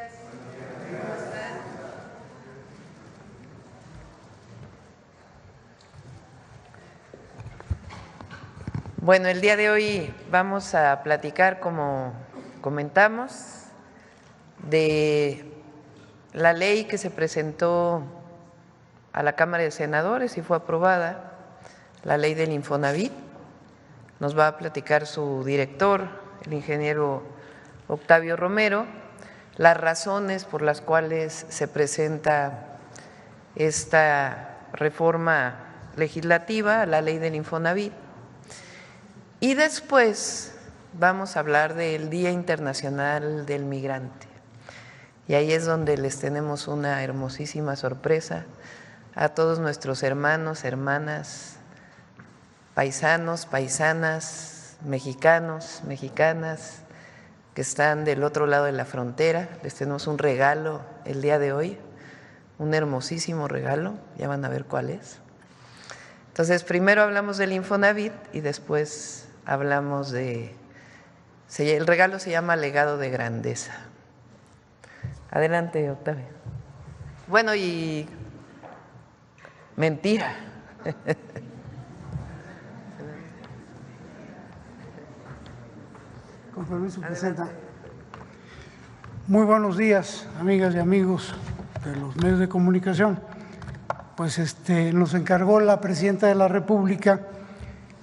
días. ¿Cómo están? Bueno, el día de hoy vamos a platicar, como comentamos, de la ley que se presentó a la Cámara de Senadores y fue aprobada, la ley del Infonavit. Nos va a platicar su director, el ingeniero Octavio Romero, las razones por las cuales se presenta esta reforma legislativa a la ley del Infonavit. Y después vamos a hablar del Día Internacional del Migrante. Y ahí es donde les tenemos una hermosísima sorpresa a todos nuestros hermanos, hermanas, paisanos, paisanas, mexicanos, mexicanas que están del otro lado de la frontera. Les tenemos un regalo el día de hoy, un hermosísimo regalo, ya van a ver cuál es. Entonces, primero hablamos del Infonavit y después hablamos de… El regalo se llama Legado de Grandeza. Adelante, Octavio. Bueno, y… mentira. Con permiso, Presidenta. Muy buenos días, amigas y amigos de los medios de comunicación. Pues nos encargó la Presidenta de la República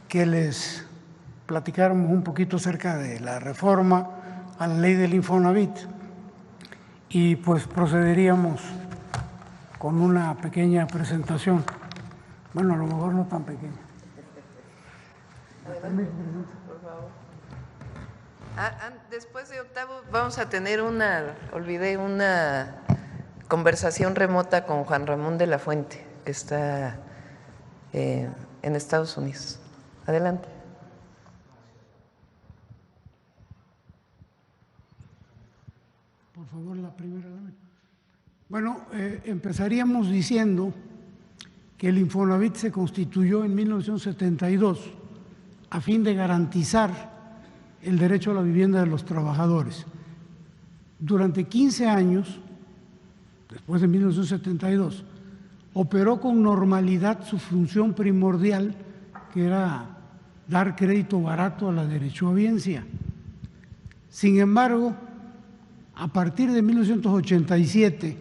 que les platicáramos un poquito acerca de la reforma a la ley del Infonavit y pues procederíamos con una pequeña presentación. Bueno, a lo mejor no tan pequeña. Por favor. Después de Octavio vamos a tener una conversación remota con Juan Ramón de la Fuente, que está en Estados Unidos. Adelante. Por favor, la primera. Bueno, empezaríamos diciendo que el Infonavit se constituyó en 1972 a fin de garantizar el derecho a la vivienda de los trabajadores. Durante 15 años, después de 1972, operó con normalidad su función primordial, que era dar crédito barato a la derechohabiencia. Sin embargo, a partir de 1987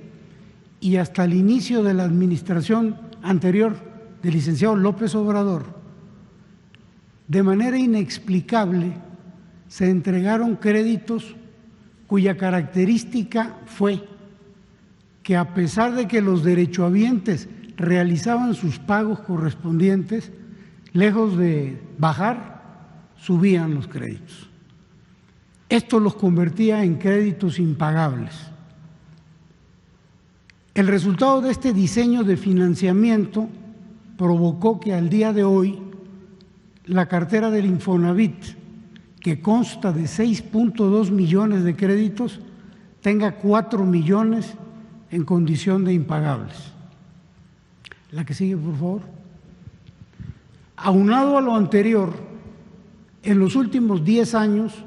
y hasta el inicio de la administración anterior del licenciado López Obrador, de manera inexplicable se entregaron créditos cuya característica fue que, a pesar de que los derechohabientes realizaban sus pagos correspondientes, lejos de bajar, subían los créditos. Esto los convertía en créditos impagables. El resultado de este diseño de financiamiento provocó que al día de hoy la cartera del Infonavit, que consta de 6.2 millones de créditos, tenga 4 millones en condición de impagables. La que sigue, por favor. Aunado a lo anterior, en los últimos 10 años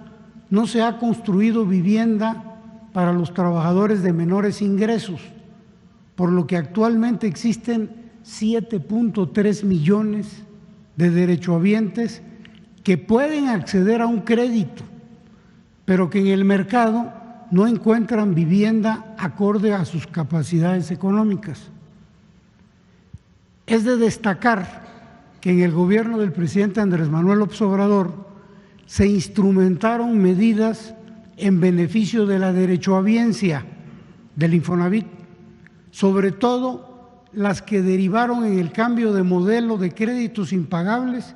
no se ha construido vivienda para los trabajadores de menores ingresos, por lo que actualmente existen 7.3 millones de derechohabientes que pueden acceder a un crédito, pero que en el mercado no encuentran vivienda acorde a sus capacidades económicas. Es de destacar que en el gobierno del presidente Andrés Manuel López Obrador se instrumentaron medidas en beneficio de la derechohabiencia del Infonavit, sobre todo las que derivaron en el cambio de modelo de créditos impagables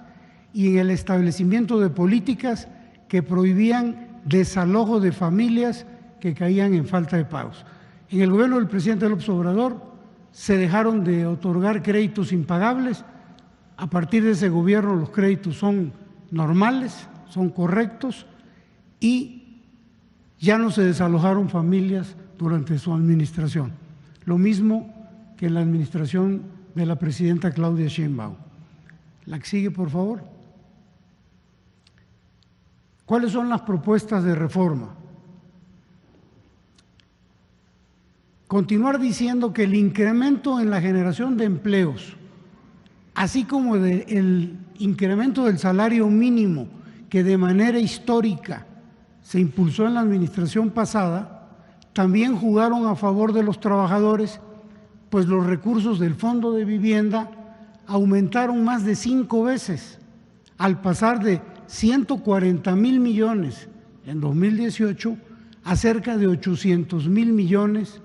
y en el establecimiento de políticas que prohibían desalojo de familias que caían en falta de pagos. En el gobierno del presidente López Obrador se dejaron de otorgar créditos impagables. A partir de ese gobierno los créditos son normales, son correctos y ya no se desalojaron familias durante su administración. Lo mismo que en la administración de la presidenta Claudia Sheinbaum. La que sigue, por favor. ¿Cuáles son las propuestas de reforma? continuar diciendo que el incremento en la generación de empleos, así como el incremento del salario mínimo que de manera histórica se impulsó en la administración pasada, también jugaron a favor de los trabajadores, pues los recursos del Fondo de Vivienda aumentaron más de 5 veces, al pasar de 140,000 millones en 2018 a cerca de 800,000 millones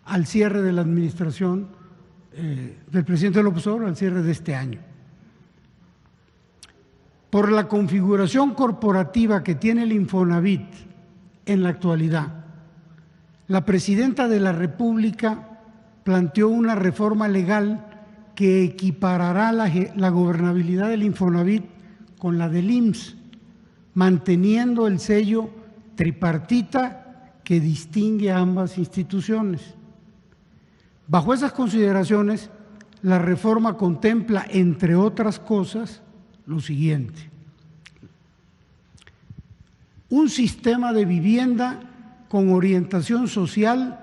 al cierre de la administración del presidente López Obrador, al cierre de este año. Por la configuración corporativa que tiene el Infonavit en la actualidad, la presidenta de la República planteó una reforma legal que equiparará la gobernabilidad del Infonavit con la del IMSS, manteniendo el sello tripartita que distingue a ambas instituciones. Bajo esas consideraciones, la reforma contempla, entre otras cosas, lo siguiente: un sistema de vivienda con orientación social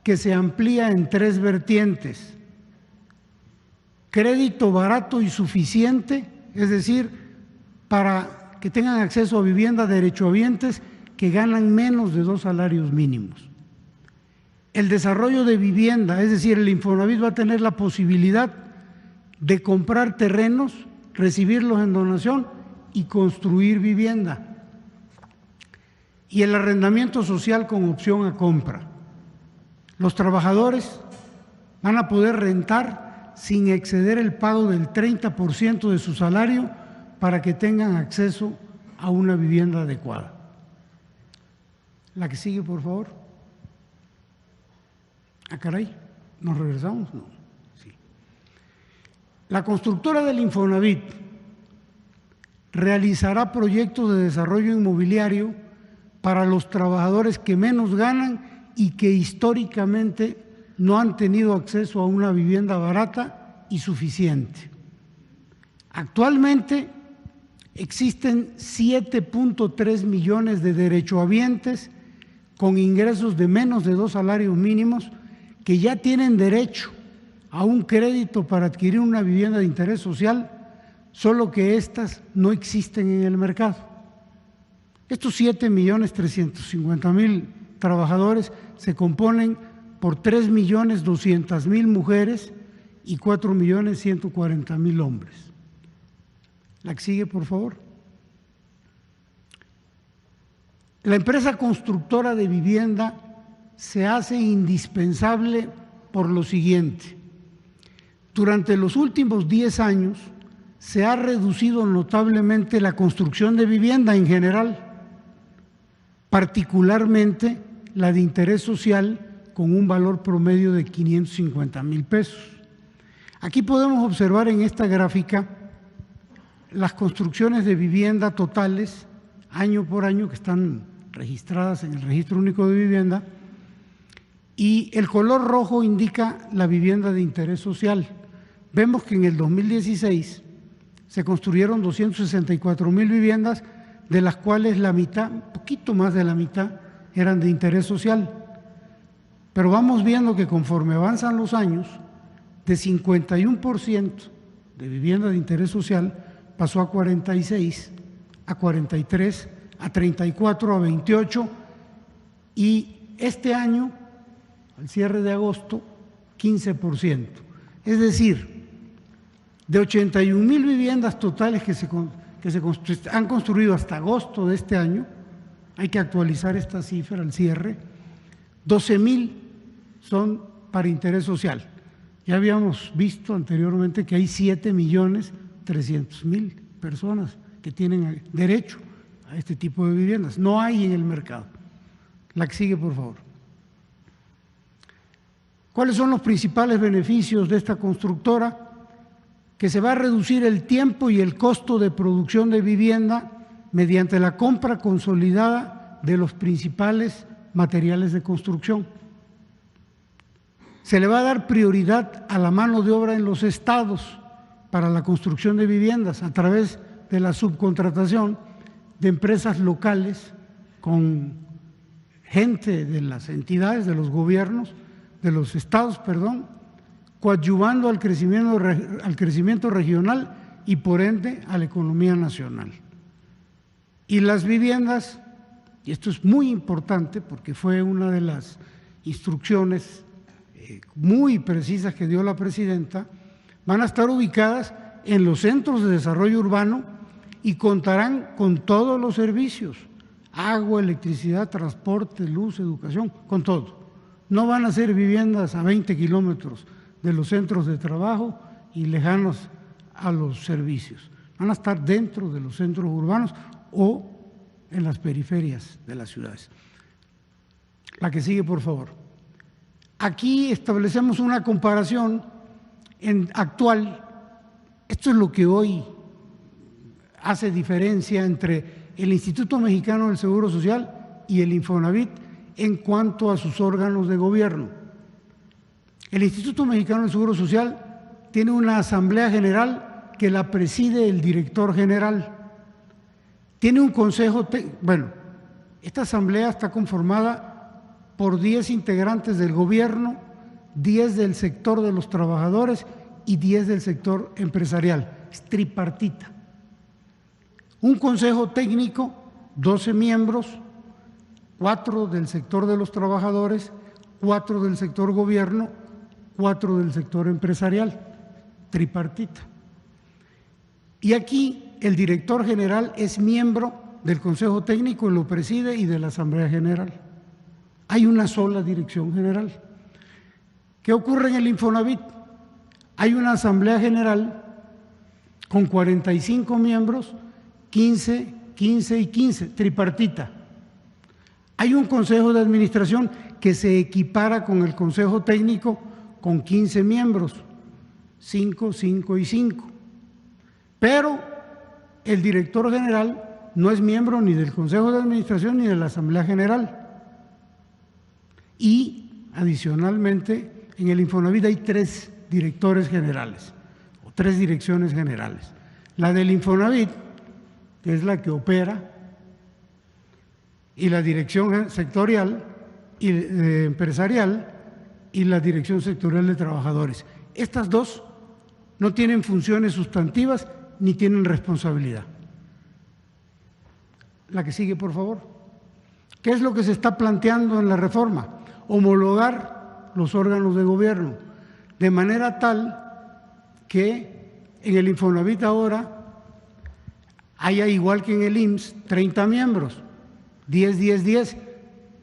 que se amplía en 3 vertientes: crédito barato y suficiente, es decir, para que tengan acceso a vivienda derechohabientes que ganan menos de 2 salarios mínimos. El desarrollo de vivienda, es decir, el Infonavit va a tener la posibilidad de comprar terrenos, recibirlos en donación y construir vivienda. Y el arrendamiento social con opción a compra. Los trabajadores van a poder rentar sin exceder el pago del 30% de su salario para que tengan acceso a una vivienda adecuada. La que sigue, por favor. Ah, caray, ¿nos regresamos? No. Sí. La constructora del Infonavit realizará proyectos de desarrollo inmobiliario para los trabajadores que menos ganan y que históricamente no han tenido acceso a una vivienda barata y suficiente. Actualmente existen 7.3 millones de derechohabientes con ingresos de menos de 2 salarios mínimos que ya tienen derecho a un crédito para adquirir una vivienda de interés social, solo que estas no existen en el mercado. Estos 7.350.000 trabajadores se componen por 3.200.000 mujeres y 4.140.000 hombres. La que sigue, por favor. La empresa constructora de vivienda se hace indispensable por lo siguiente: durante los últimos 10 años se ha reducido notablemente la construcción de vivienda en general, particularmente la de interés social, con un valor promedio de 550,000 pesos. Aquí podemos observar en esta gráfica las construcciones de vivienda totales año por año que están registradas en el Registro Único de Vivienda, y el color rojo indica la vivienda de interés social. Vemos que en el 2016 se construyeron 264,000 viviendas, de las cuales la mitad, un poquito más de la mitad, eran de interés social. Pero vamos viendo que conforme avanzan los años, de 51% de vivienda de interés social pasó a 46, a 43, a 34, a 28, y este año, al cierre de agosto, 15%. Es decir, de 81,000 viviendas totales que se han construido hasta agosto de este año, hay que actualizar esta cifra al cierre, 12,000 son para interés social. Ya habíamos visto anteriormente que hay 7,300,000 personas que tienen derecho a este tipo de viviendas. No hay en el mercado. La que sigue, por favor. ¿Cuáles son los principales beneficios de esta constructora? Que se va a reducir el tiempo y el costo de producción de vivienda mediante la compra consolidada de los principales materiales de construcción. Se le va a dar prioridad a la mano de obra en los estados para la construcción de viviendas a través de la subcontratación de empresas locales con gente de las entidades, de los gobiernos, estados, coadyuvando al crecimiento regional y por ende a la economía nacional. Y las viviendas, y esto es muy importante porque fue una de las instrucciones muy precisas que dio la presidenta, van a estar ubicadas en los centros de desarrollo urbano y contarán con todos los servicios, agua, electricidad, transporte, luz, educación, con todo. No van a ser viviendas a 20 kilómetros de los centros de trabajo y lejanos a los servicios. Van a estar dentro de los centros urbanos o en las periferias de las ciudades. La que sigue, por favor. Aquí establecemos una comparación actual. Esto es lo que hoy hace diferencia entre el Instituto Mexicano del Seguro Social y el Infonavit en cuanto a sus órganos de gobierno. El Instituto Mexicano del Seguro Social tiene una asamblea general que la preside el director general. Tiene un consejo, esta asamblea está conformada por 10 integrantes del gobierno, 10 del sector de los trabajadores y 10 del sector empresarial, es tripartita. Un consejo técnico, 12 miembros, 4 del sector de los trabajadores, 4 del sector gobierno, 4 del sector empresarial, tripartita. Y aquí el director general es miembro del Consejo Técnico, lo preside, y de la Asamblea General. Hay una sola dirección general. ¿Qué ocurre en el Infonavit? Hay una Asamblea General con 45 miembros, 15, 15 y 15, tripartita. Hay un Consejo de Administración que se equipara con el Consejo Técnico con 15 miembros, 5, 5 y 5. Pero el director general no es miembro ni del Consejo de Administración ni de la Asamblea General. Y adicionalmente en el Infonavit hay 3 directores generales o 3 direcciones generales. La del Infonavit, que es la que opera, y la dirección sectorial y empresarial y la dirección sectorial de trabajadores. Estas 2 no tienen funciones sustantivas ni tienen responsabilidad. La que sigue, por favor. ¿Qué es lo que se está planteando en la reforma? Homologar los órganos de gobierno, de manera tal que en el Infonavit ahora haya, igual que en el IMSS, 30 miembros, 10, 10, 10,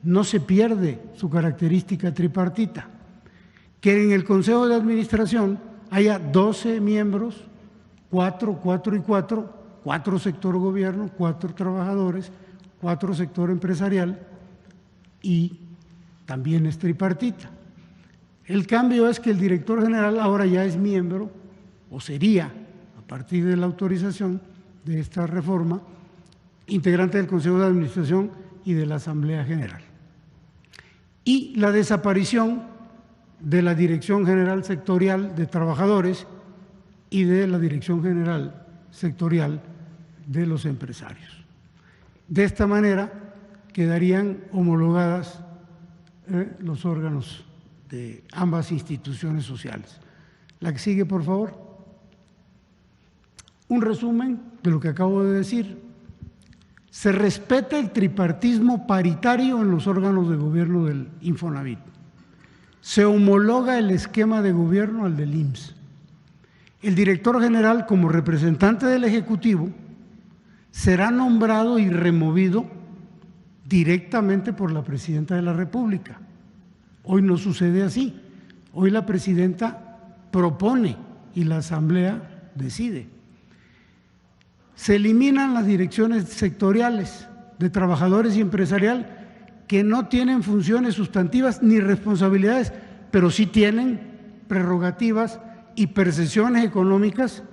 no se pierde su característica tripartita. Que en el Consejo de Administración haya 12 miembros, 4, 4 y 4, 4 sector gobierno, 4 trabajadores, 4 sector empresarial y también es tripartita. El cambio es que el director general ahora ya es miembro, o sería, a partir de la autorización de esta reforma, integrante del Consejo de Administración y de la Asamblea General. Y la desaparición de la Dirección General Sectorial de Trabajadores y de la Dirección General Sectorial de los Empresarios. De esta manera quedarían homologadas los órganos de ambas instituciones sociales. La que sigue, por favor. Un resumen de lo que acabo de decir. Se respeta el tripartismo paritario en los órganos de gobierno del Infonavit. Se homologa el esquema de gobierno al del IMSS. El director general, como representante del Ejecutivo, será nombrado y removido directamente por la Presidenta de la República. Hoy no sucede así. Hoy la Presidenta propone y la Asamblea decide. Se eliminan las direcciones sectoriales de trabajadores y empresarial que no tienen funciones sustantivas ni responsabilidades, pero sí tienen prerrogativas y percepciones económicas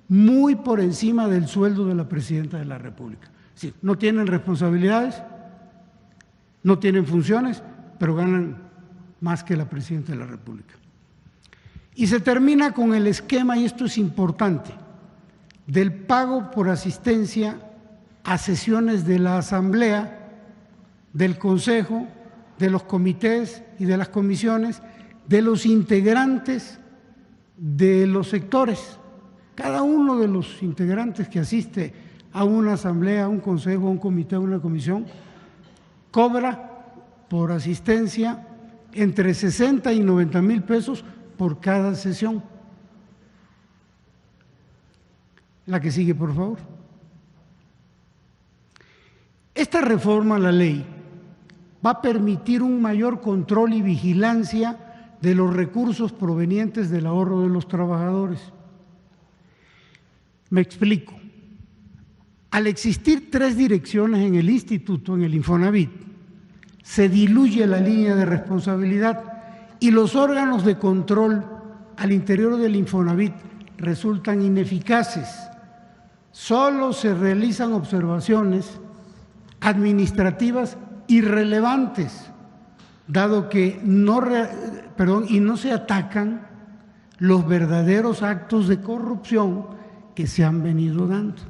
muy por encima del sueldo de la Presidenta de la República. Sí, no tienen responsabilidades, no tienen funciones, pero ganan más que la Presidenta de la República. Y se termina con el esquema, y esto es importante, del pago por asistencia a sesiones de la Asamblea, del Consejo, de los comités y de las comisiones de los integrantes de los sectores. Cada uno de los integrantes que asiste a una asamblea, a un consejo, a un comité, a una comisión, cobra por asistencia entre 60 y 90 mil pesos por cada sesión. La que sigue, por favor. Esta reforma a la ley va a permitir un mayor control y vigilancia de los recursos provenientes del ahorro de los trabajadores. Me explico. Al existir 3 direcciones en el instituto, en el Infonavit, se diluye la línea de responsabilidad y los órganos de control al interior del Infonavit resultan ineficaces. Solo se realizan observaciones administrativas irrelevantes, dado que no se atacan los verdaderos actos de corrupción que se han venido dando.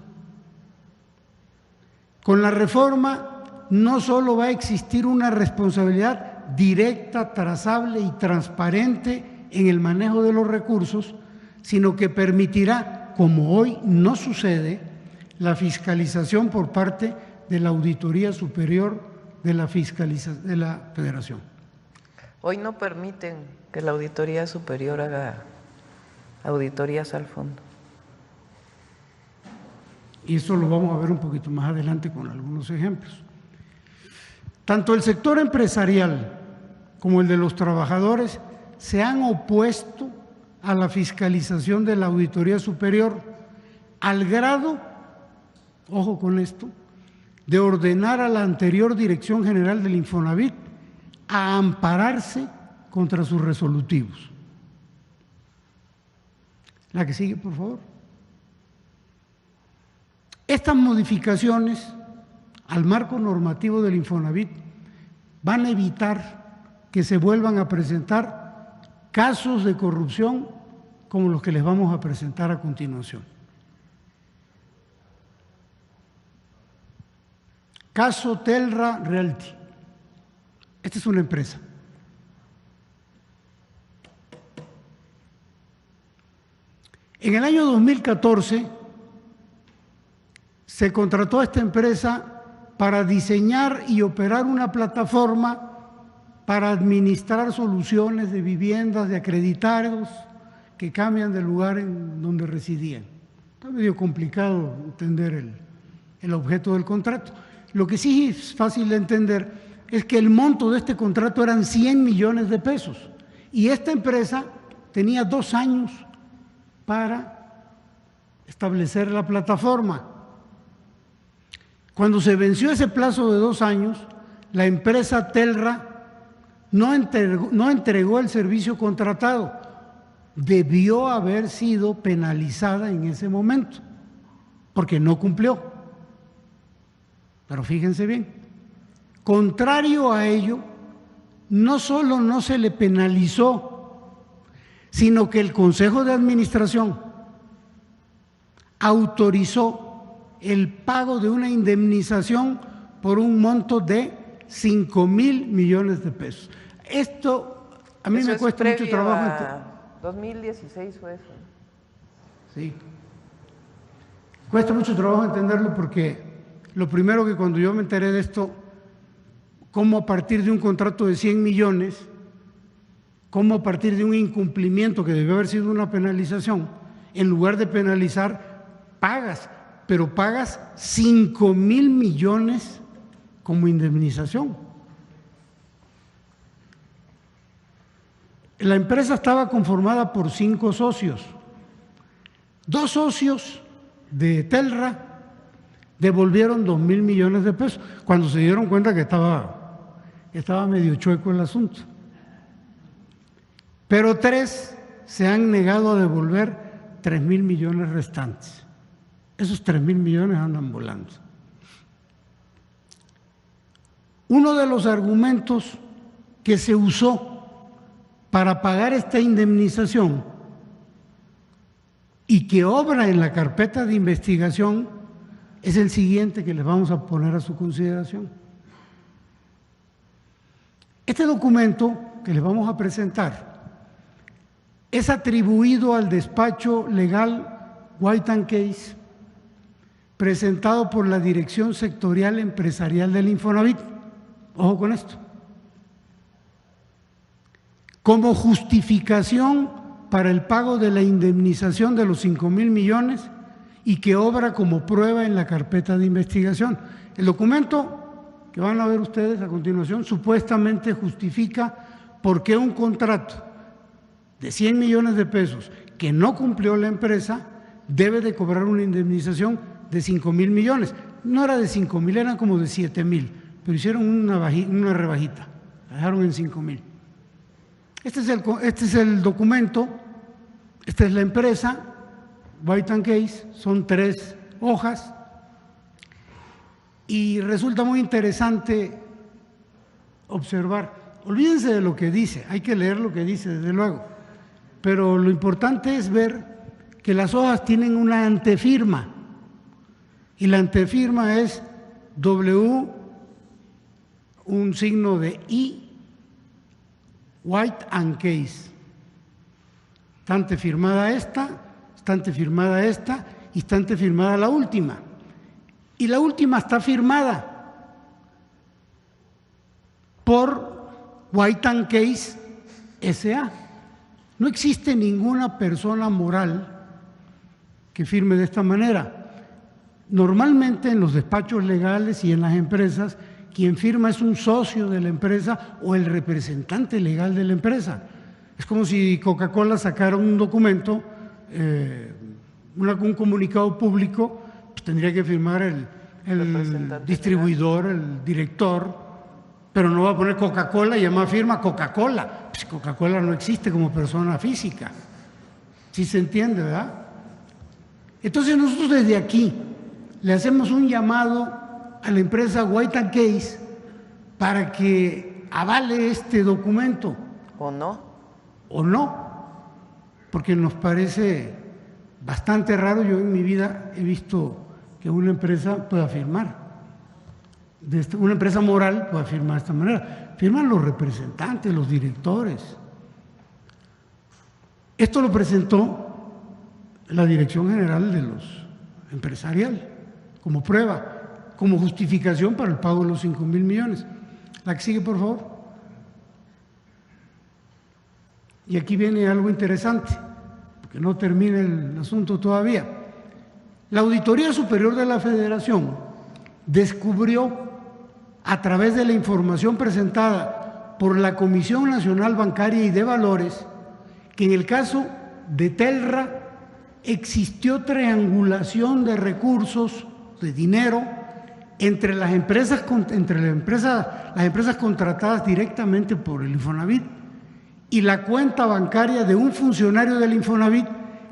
Con la reforma no solo va a existir una responsabilidad directa, trazable y transparente en el manejo de los recursos, sino que permitirá, como hoy no sucede, la fiscalización por parte de la Auditoría Superior de la Federación. Hoy no permiten que la Auditoría Superior haga auditorías al fondo. Y eso lo vamos a ver un poquito más adelante con algunos ejemplos. Tanto el sector empresarial como el de los trabajadores se han opuesto a la fiscalización de la Auditoría Superior al grado, ojo con esto, de ordenar a la anterior Dirección General del Infonavit a ampararse contra sus resolutivos. La que sigue, por favor. Estas modificaciones al marco normativo del Infonavit van a evitar que se vuelvan a presentar casos de corrupción como los que les vamos a presentar a continuación. Caso Telra Realty. Esta es una empresa. En el año 2014 se contrató a esta empresa para diseñar y operar una plataforma para administrar soluciones de viviendas de acreditados que cambian de lugar en donde residían. Está medio complicado entender el objeto del contrato. Lo que sí es fácil de entender es que el monto de este contrato eran 100 millones de pesos y esta empresa tenía 2 años para establecer la plataforma. Cuando se venció ese plazo de 2 años, la empresa Telra no entregó el servicio contratado. Debió haber sido penalizada en ese momento, porque no cumplió. Pero fíjense bien, contrario a ello, no solo no se le penalizó, sino que el Consejo de Administración autorizó el pago de una indemnización por un monto de 5,000 millones de pesos. Esto a mí me cuesta mucho trabajo. 2016 fue eso. Sí. Cuesta mucho trabajo entenderlo porque lo primero que cuando yo me enteré de esto, cómo a partir de un contrato de 100 millones, cómo a partir de un incumplimiento que debió haber sido una penalización, en lugar de penalizar, pagas, pero pagas 5,000 millones como indemnización. La empresa estaba conformada por 5 socios. 2 socios de Telra devolvieron 2,000 millones de pesos cuando se dieron cuenta que estaba medio chueco el asunto. Pero 3 se han negado a devolver 3,000 millones restantes. Esos 3,000 millones andan volando. Uno de los argumentos que se usó para pagar esta indemnización y que obra en la carpeta de investigación es el siguiente que les vamos a poner a su consideración. Este documento que les vamos a presentar es atribuido al despacho legal White & Case, presentado por la Dirección Sectorial Empresarial del Infonavit. Ojo con esto. Como justificación para el pago de la indemnización de los 5,000 millones y que obra como prueba en la carpeta de investigación. El documento que van a ver ustedes a continuación supuestamente justifica por qué un contrato de 100 millones de pesos que no cumplió la empresa debe de cobrar una indemnización de 5,000 millones. No era de 5,000, eran como de 7,000, pero hicieron una rebajita, la dejaron en 5,000. Este es el documento, esta es la empresa, White & Case, son 3 hojas y resulta muy interesante observar. Olvídense de lo que dice, hay que leer lo que dice desde luego, pero lo importante es ver que las hojas tienen una antefirma y la antefirma es W, un signo de I, White & Case. Está antefirmada esta, está antefirmada esta y está antefirmada la última. Y la última está firmada por White & Case S.A. No existe ninguna persona moral que firme de esta manera. Normalmente en los despachos legales y en las empresas, quien firma es un socio de la empresa o el representante legal de la empresa. Es como si Coca-Cola sacara un documento, un comunicado público, pues tendría que firmar el distribuidor, el director, pero no va a poner Coca-Cola y además firma Coca-Cola. Pues Coca-Cola no existe como persona física. ¿Sí se entiende, verdad? Entonces nosotros desde aquí le hacemos un llamado a la empresa White & Case para que avale este documento. ¿O no? O no, porque nos parece bastante raro. Yo en mi vida he visto que una empresa pueda firmar, una empresa moral pueda firmar de esta manera. Firman los representantes, los directores. Esto lo presentó la Dirección General de los Empresarial como prueba, como justificación para el pago de los 5,000 millones. La que sigue, por favor. Y aquí viene algo interesante, porque no termina el asunto todavía. La Auditoría Superior de la Federación descubrió, a través de la información presentada por la Comisión Nacional Bancaria y de Valores, que en el caso de Telra existió triangulación de recursos, de dinero, entre las empresas contratadas directamente por el Infonavit y la cuenta bancaria de un funcionario del Infonavit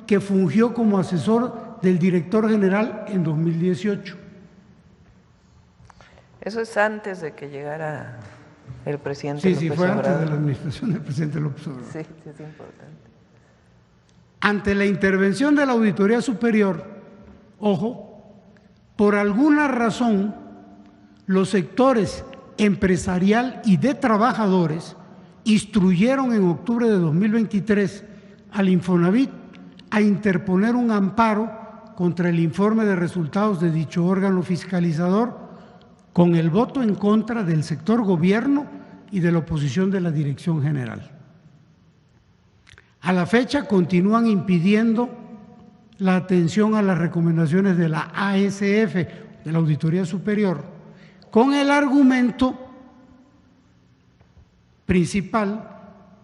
que fungió como asesor del director general en 2018. Eso es antes de que llegara el presidente López Obrador. Sí, fue antes de la administración del presidente López Obrador. Sí, sí, es importante. Ante la intervención de la Auditoría Superior, ojo, por alguna razón, los sectores empresarial y de trabajadores instruyeron en octubre de 2023 al Infonavit a interponer un amparo contra el informe de resultados de dicho órgano fiscalizador con el voto en contra del sector gobierno y de la oposición de la Dirección General. A la fecha continúan impidiendo la atención a las recomendaciones de la ASF, de la Auditoría Superior, con el argumento principal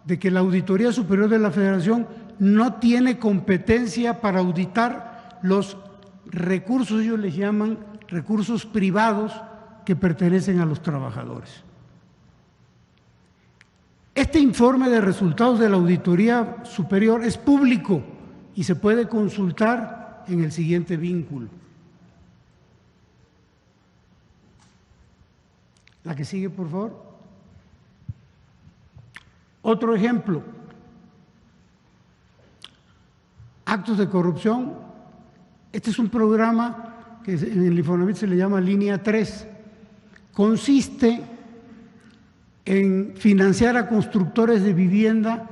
de que la Auditoría Superior de la Federación no tiene competencia para auditar los recursos, ellos les llaman recursos privados que pertenecen a los trabajadores. Este informe de resultados de la Auditoría Superior es público y se puede consultar en el siguiente vínculo. La que sigue, por favor. Otro ejemplo. Actos de corrupción. Este es un programa que en el Infonavit se le llama Línea 3. Consiste en financiar a constructores de vivienda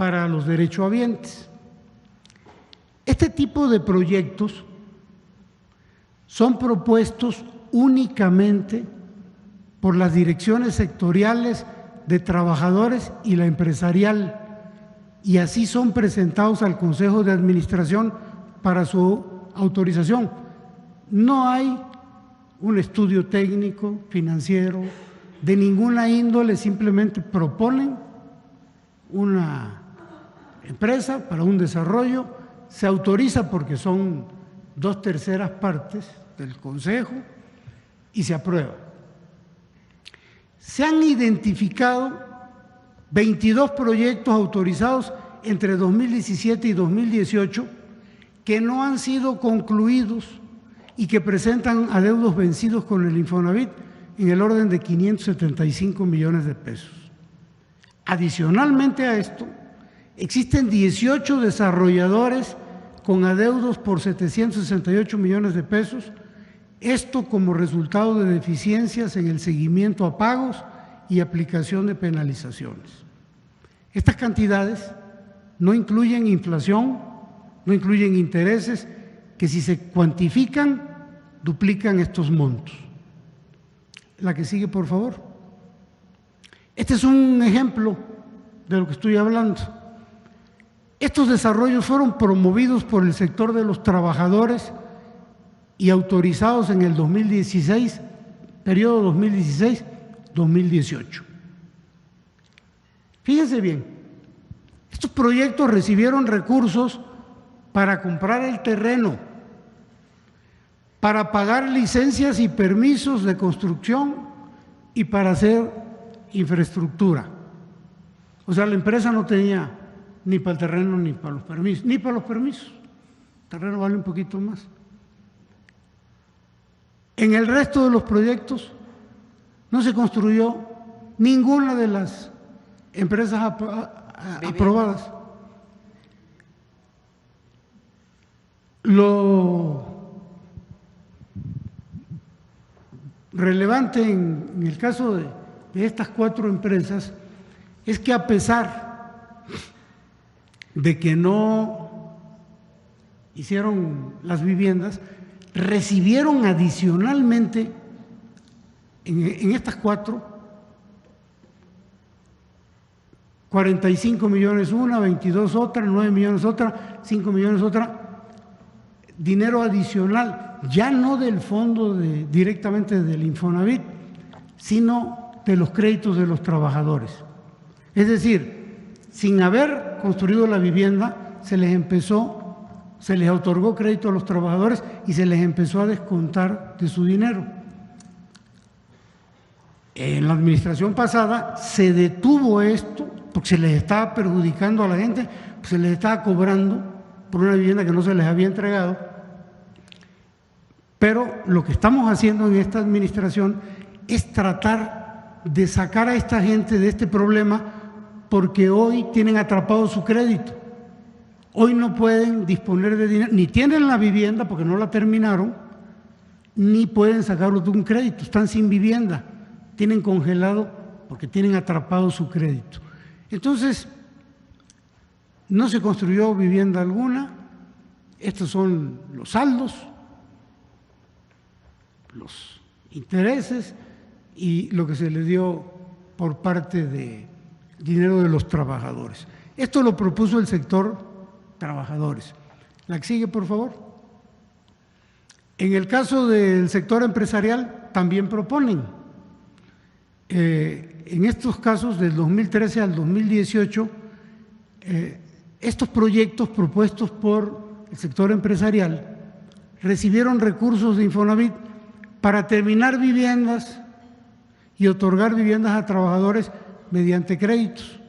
para los derechohabientes. Este tipo de proyectos son propuestos únicamente por las direcciones sectoriales de trabajadores y la empresarial, y así son presentados al Consejo de Administración para su autorización. No hay un estudio técnico, financiero, de ninguna índole, simplemente proponen una empresa para un desarrollo, se autoriza porque son 2/3 partes del Consejo y se aprueba. Se han identificado 22 proyectos autorizados entre 2017 y 2018 que no han sido concluidos y que presentan adeudos vencidos con el Infonavit en el orden de 575 millones de pesos. Adicionalmente a esto, existen 18 desarrolladores con adeudos por 768 millones de pesos, esto como resultado de deficiencias en el seguimiento a pagos y aplicación de penalizaciones. Estas cantidades no incluyen inflación, no incluyen intereses, que si se cuantifican, duplican estos montos. La que sigue, por favor. Este es un ejemplo de lo que estoy hablando. Estos desarrollos fueron promovidos por el sector de los trabajadores y autorizados en el 2016, periodo 2016-2018. Fíjense bien, estos proyectos recibieron recursos para comprar el terreno, para pagar licencias y permisos de construcción y para hacer infraestructura. O sea, la empresa no tenía ni para el terreno ni para los permisos, ni para los permisos. El terreno vale un poquito más. En el resto de los proyectos no se construyó ninguna de las empresas aprobadas. Lo relevante en el caso de estas 4 empresas es que a pesar de que no hicieron las viviendas, recibieron adicionalmente en estas 4, 45 millones una, 22 otra, 9 millones otra, 5 millones otra, dinero adicional, ya no del fondo directamente del Infonavit, sino de los créditos de los trabajadores. Es decir, sin haber construido la vivienda, se les otorgó crédito a los trabajadores y se les empezó a descontar de su dinero. En la administración pasada se detuvo esto porque se les estaba perjudicando a la gente, se les estaba cobrando por una vivienda que no se les había entregado. Pero lo que estamos haciendo en esta administración es tratar de sacar a esta gente de este problema, porque hoy tienen atrapado su crédito. Hoy no pueden disponer de dinero, ni tienen la vivienda porque no la terminaron, ni pueden sacarlo de un crédito, están sin vivienda, tienen congelado porque tienen atrapado su crédito. Entonces, no se construyó vivienda alguna, estos son los saldos, los intereses y lo que se le dio por parte de dinero de los trabajadores. Esto lo propuso el sector trabajadores. La que sigue, por favor. En el caso del sector empresarial también proponen. En estos casos, del 2013 al 2018, estos proyectos propuestos por el sector empresarial recibieron recursos de Infonavit para terminar viviendas y otorgar viviendas a trabajadores mediante créditos.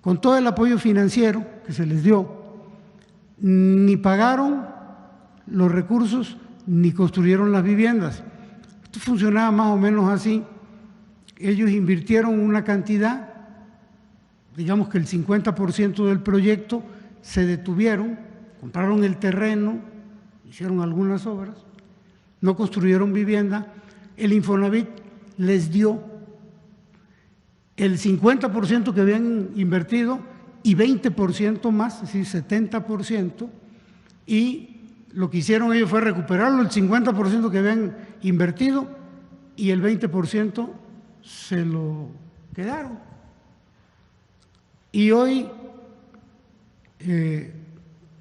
Con todo el apoyo financiero que se les dio, ni pagaron los recursos ni construyeron las viviendas. Esto funcionaba más o menos así. Ellos invirtieron una cantidad, digamos que el 50% del proyecto, se detuvieron, compraron el terreno, hicieron algunas obras, no construyeron vivienda, el Infonavit les dio el 50% que habían invertido y 20% más, es decir, 70%, y lo que hicieron ellos fue recuperarlo, el 50% que habían invertido y el 20% se lo quedaron. Y hoy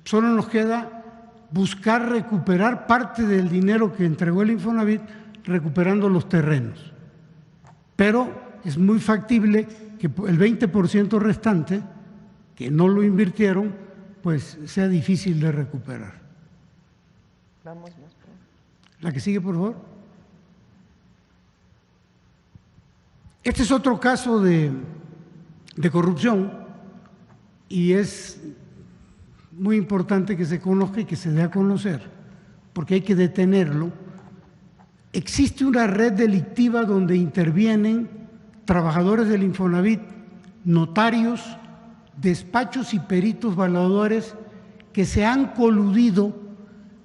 solo nos queda buscar recuperar parte del dinero que entregó el Infonavit, recuperando los terrenos. Pero es muy factible que el 20% restante, que no lo invirtieron, pues sea difícil de recuperar. Vamos más. La que sigue, por favor. Este es otro caso de corrupción y es muy importante que se conozca y que se dé a conocer, porque hay que detenerlo. Existe una red delictiva donde intervienen trabajadores del Infonavit, notarios, despachos y peritos valuadores que se han coludido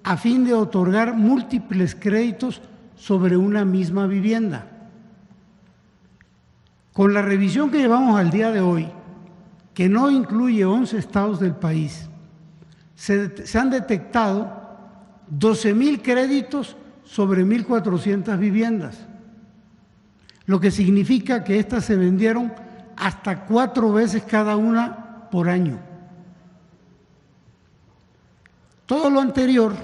a fin de otorgar múltiples créditos sobre una misma vivienda. Con la revisión que llevamos al día de hoy, que no incluye 11 estados del país, se han detectado 12,000 créditos sobre 1,400 viviendas, lo que significa que estas se vendieron hasta 4 veces cada una por año. Todo lo anterior,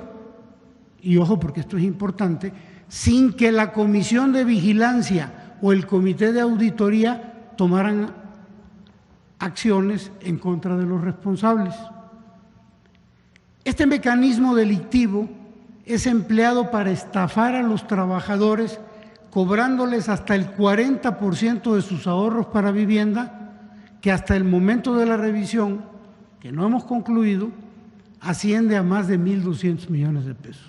y ojo porque esto es importante, sin que la Comisión de Vigilancia o el Comité de Auditoría tomaran acciones en contra de los responsables. Este mecanismo delictivo es empleado para estafar a los trabajadores, cobrándoles hasta el 40% de sus ahorros para vivienda, que hasta el momento de la revisión, que no hemos concluido, asciende a más de 1,200 millones de pesos.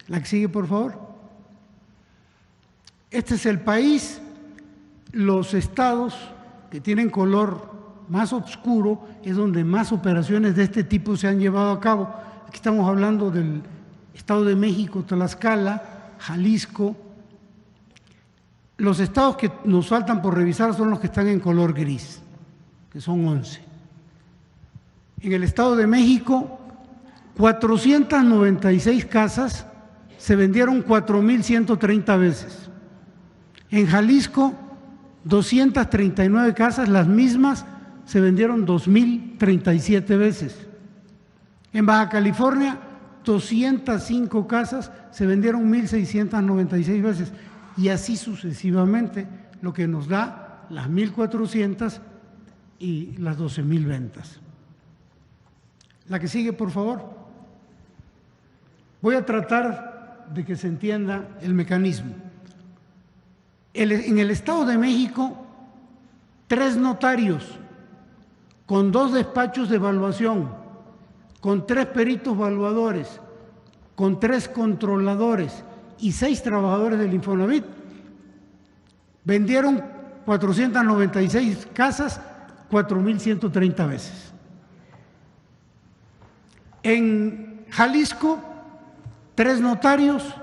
La que sigue, por favor. Este es el país. Los estados que tienen color más oscuro es donde más operaciones de este tipo se han llevado a cabo. Aquí estamos hablando del Estado de México, Tlaxcala, Jalisco. Los estados que nos faltan por revisar son los que están en color gris, que son 11. En el Estado de México, 496 casas se vendieron 4,130 veces. En Jalisco, 239 casas, las mismas, se vendieron 2,037 veces. En Baja California, 205 casas, se vendieron 1,696 veces. Y así sucesivamente, lo que nos da las 1,400 y las 12,000 ventas. La que sigue, por favor. Voy a tratar de que se entienda el mecanismo. En el Estado de México, 3 notarios con 2 despachos de evaluación, con 3 peritos evaluadores, con 3 controladores y 6 trabajadores del Infonavit, vendieron 496 casas 4,130 veces. En Jalisco, 3 notarios,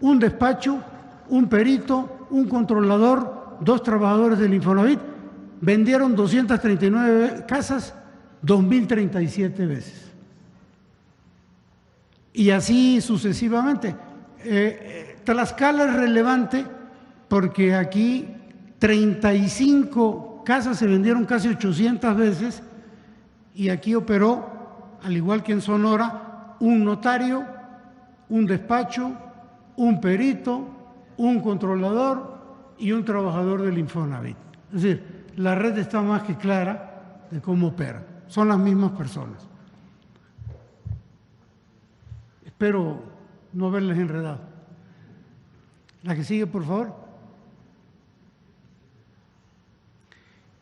1 despacho, 1 perito, 1 controlador, 2 trabajadores del Infonavit, vendieron 239 casas 2,037 veces. Y así sucesivamente. Tlaxcala es relevante porque aquí 35 casas se vendieron casi 800 veces y aquí operó, al igual que en Sonora, 1 notario, 1 despacho, 1 perito, 1 controlador y 1 trabajador del Infonavit. Es decir, la red está más que clara de cómo opera. Son las mismas personas. Espero no haberles enredado. La que sigue, por favor.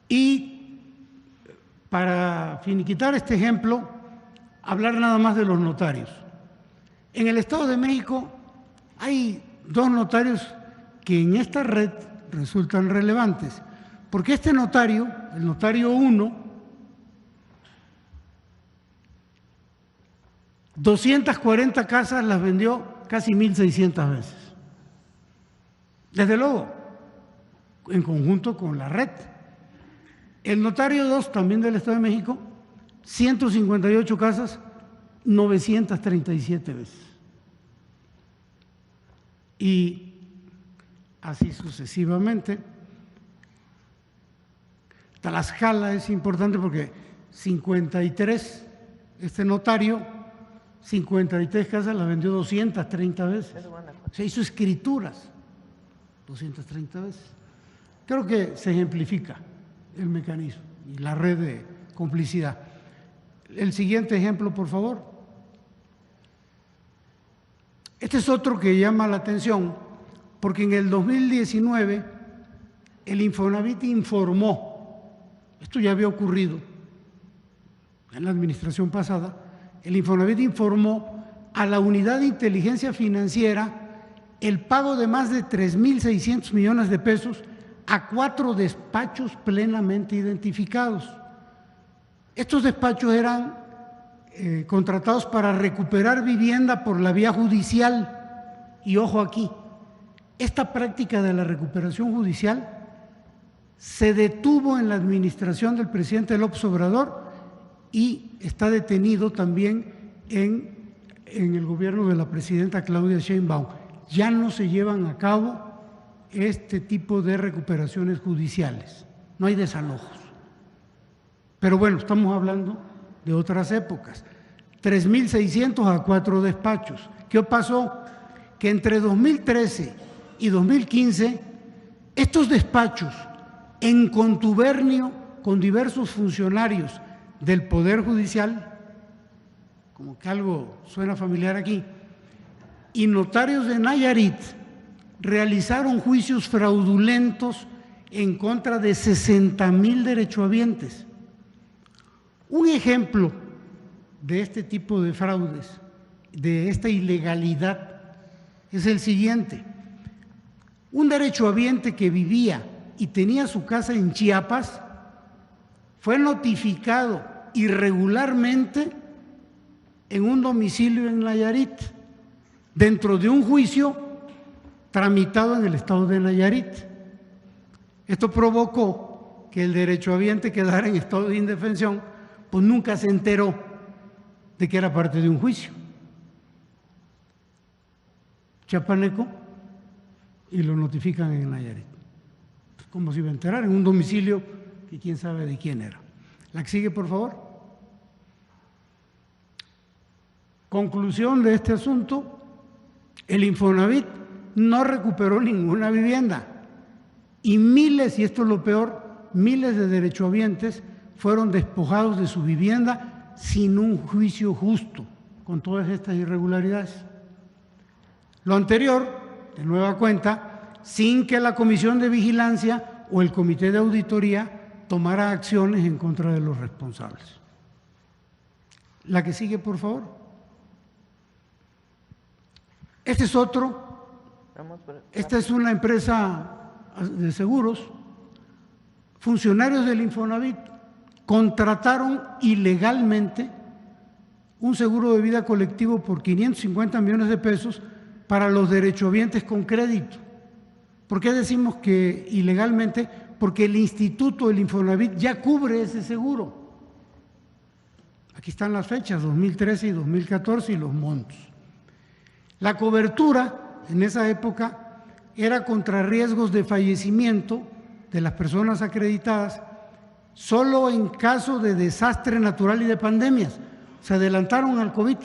Y para finiquitar este ejemplo, hablar nada más de los notarios. En el Estado de México hay 2 notarios que en esta red resultan relevantes, porque este notario, el notario 1, 240 casas las vendió casi 1,600 veces. Desde luego, en conjunto con la red. El notario 2, también del Estado de México, 158 casas, 937 veces. Y así sucesivamente. Tlaxcala es importante porque 53, este notario, 53 casas las vendió 230 veces. Se hizo escrituras 230 veces. Creo que se ejemplifica el mecanismo y la red de complicidad. El siguiente ejemplo, por favor. Este es otro que llama la atención porque en el 2019 el Infonavit informó, esto ya había ocurrido en la administración pasada, el Infonavit informó a la Unidad de Inteligencia Financiera el pago de más de 3.600 millones de pesos a 4 despachos plenamente identificados. Estos despachos eran contratados para recuperar vivienda por la vía judicial. Y ojo aquí, esta práctica de la recuperación judicial se detuvo en la administración del presidente López Obrador y está detenido también en el gobierno de la presidenta Claudia Sheinbaum. Ya no se llevan a cabo este tipo de recuperaciones judiciales, no hay desalojos. Pero bueno, estamos hablando de otras épocas. 3.600 a 4 despachos. ¿Qué pasó? Que entre 2013 y 2015, estos despachos, en contubernio con diversos funcionarios del Poder Judicial, como que algo suena familiar aquí, y notarios de Nayarit, realizaron juicios fraudulentos en contra de 60,000 derechohabientes. Un ejemplo de este tipo de fraudes, de esta ilegalidad, es el siguiente. Un derechohabiente que vivía y tenía su casa en Chiapas fue notificado irregularmente en un domicilio en Nayarit, dentro de un juicio tramitado en el estado de Nayarit. Esto provocó que el derechohabiente quedara en estado de indefensión, pues nunca se enteró de que era parte de un juicio chiapaneco y lo notifican en Nayarit. Como si iba a enterar en un domicilio que quién sabe de quién era. La que sigue, por favor. Conclusión de este asunto: el Infonavit no recuperó ninguna vivienda y miles, y esto es lo peor, miles de derechohabientes fueron despojados de su vivienda sin un juicio justo, con todas estas irregularidades. Lo anterior, de nueva cuenta, sin que la Comisión de Vigilancia o el Comité de Auditoría tomara acciones en contra de los responsables. La que sigue, por favor. Este es otro. Esta es una empresa de seguros. Funcionarios del Infonavit contrataron ilegalmente un seguro de vida colectivo por 550 millones de pesos para los derechohabientes con crédito. ¿Por qué decimos que ilegalmente? Porque el instituto, el Infonavit, ya cubre ese seguro. Aquí están las fechas, 2013 y 2014 y los montos. La cobertura en esa época era contra riesgos de fallecimiento de las personas acreditadas solo en caso de desastre natural y de pandemias. Se adelantaron al COVID,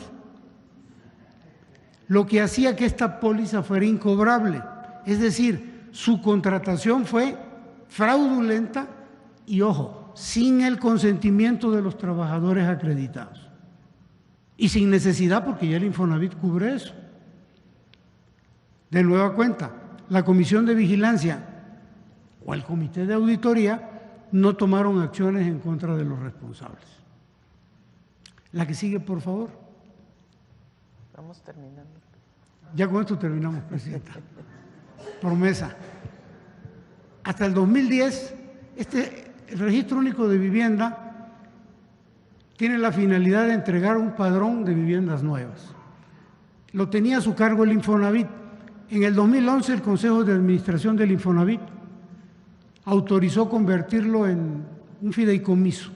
lo que hacía que esta póliza fuera incobrable. Es decir, su contratación fue fraudulenta y, ojo, sin el consentimiento de los trabajadores acreditados y sin necesidad, porque ya el Infonavit cubre eso. De nueva cuenta, la Comisión de Vigilancia o el Comité de Auditoría no tomaron acciones en contra de los responsables. La que sigue, por favor. Vamos terminando. Ya con esto terminamos, Presidenta. Promesa. Hasta el 2010, el Registro Único de Vivienda tiene la finalidad de entregar un padrón de viviendas nuevas. Lo tenía a su cargo el Infonavit. En el 2011, el Consejo de Administración del Infonavit autorizó convertirlo en un fideicomiso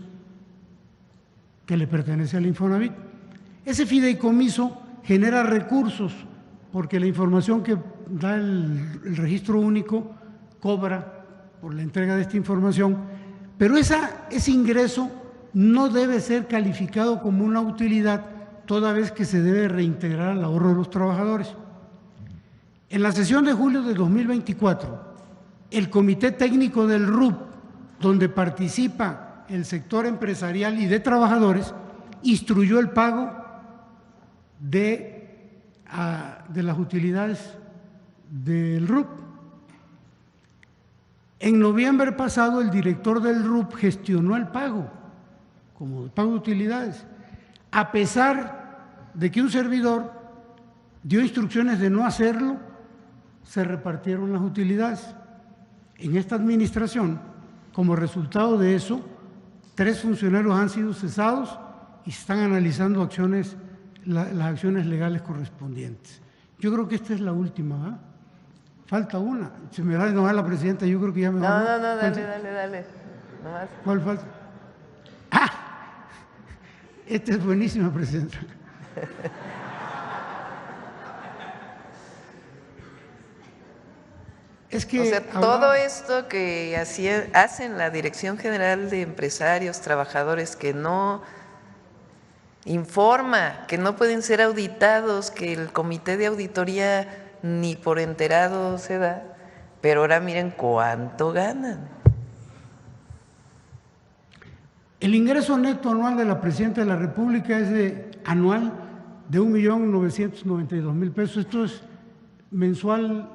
que le pertenece al Infonavit. Ese fideicomiso genera recursos porque la información que da el registro único cobra por la entrega de esta información, pero ese ingreso no debe ser calificado como una utilidad toda vez que se debe reintegrar al ahorro de los trabajadores. En la sesión de julio de 2024, el Comité Técnico del RUP, donde participa el sector empresarial y de trabajadores, instruyó el pago de las utilidades del RUP. En noviembre pasado, el director del RUP gestionó el pago, como el pago de utilidades, a pesar de que un servidor dio instrucciones de no hacerlo, se repartieron las utilidades. En esta administración, como resultado de eso, 3 funcionarios han sido cesados y se están analizando las acciones legales correspondientes. Yo creo que esta es la última, ¿verdad? Falta una. Se me da de enojar la presidenta, yo creo que ya me va. No, dale. Nomás. ¿Cuál falta? ¡Ah! Esta es buenísima, presidenta. Es que, o sea, todo esto que hacen la Dirección General de Empresarios, Trabajadores, que no informa, que no pueden ser auditados, que el comité de auditoría ni por enterado se da, pero ahora miren cuánto ganan. El ingreso neto anual de la Presidenta de la República es anual de 1.992.000 pesos. Esto es mensual,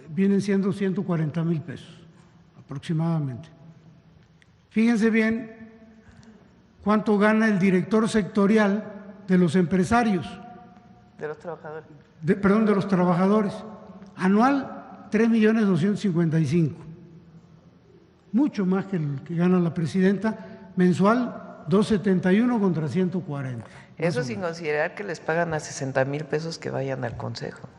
vienen siendo 140.000 pesos aproximadamente. Fíjense bien cuánto gana el director sectorial de los empresarios. De los trabajadores. De los trabajadores. Anual, 3.255.000. Mucho más que el que gana la presidenta. Mensual, 271 contra 140. Eso sin considerar que les pagan a 60,000 pesos que vayan al consejo.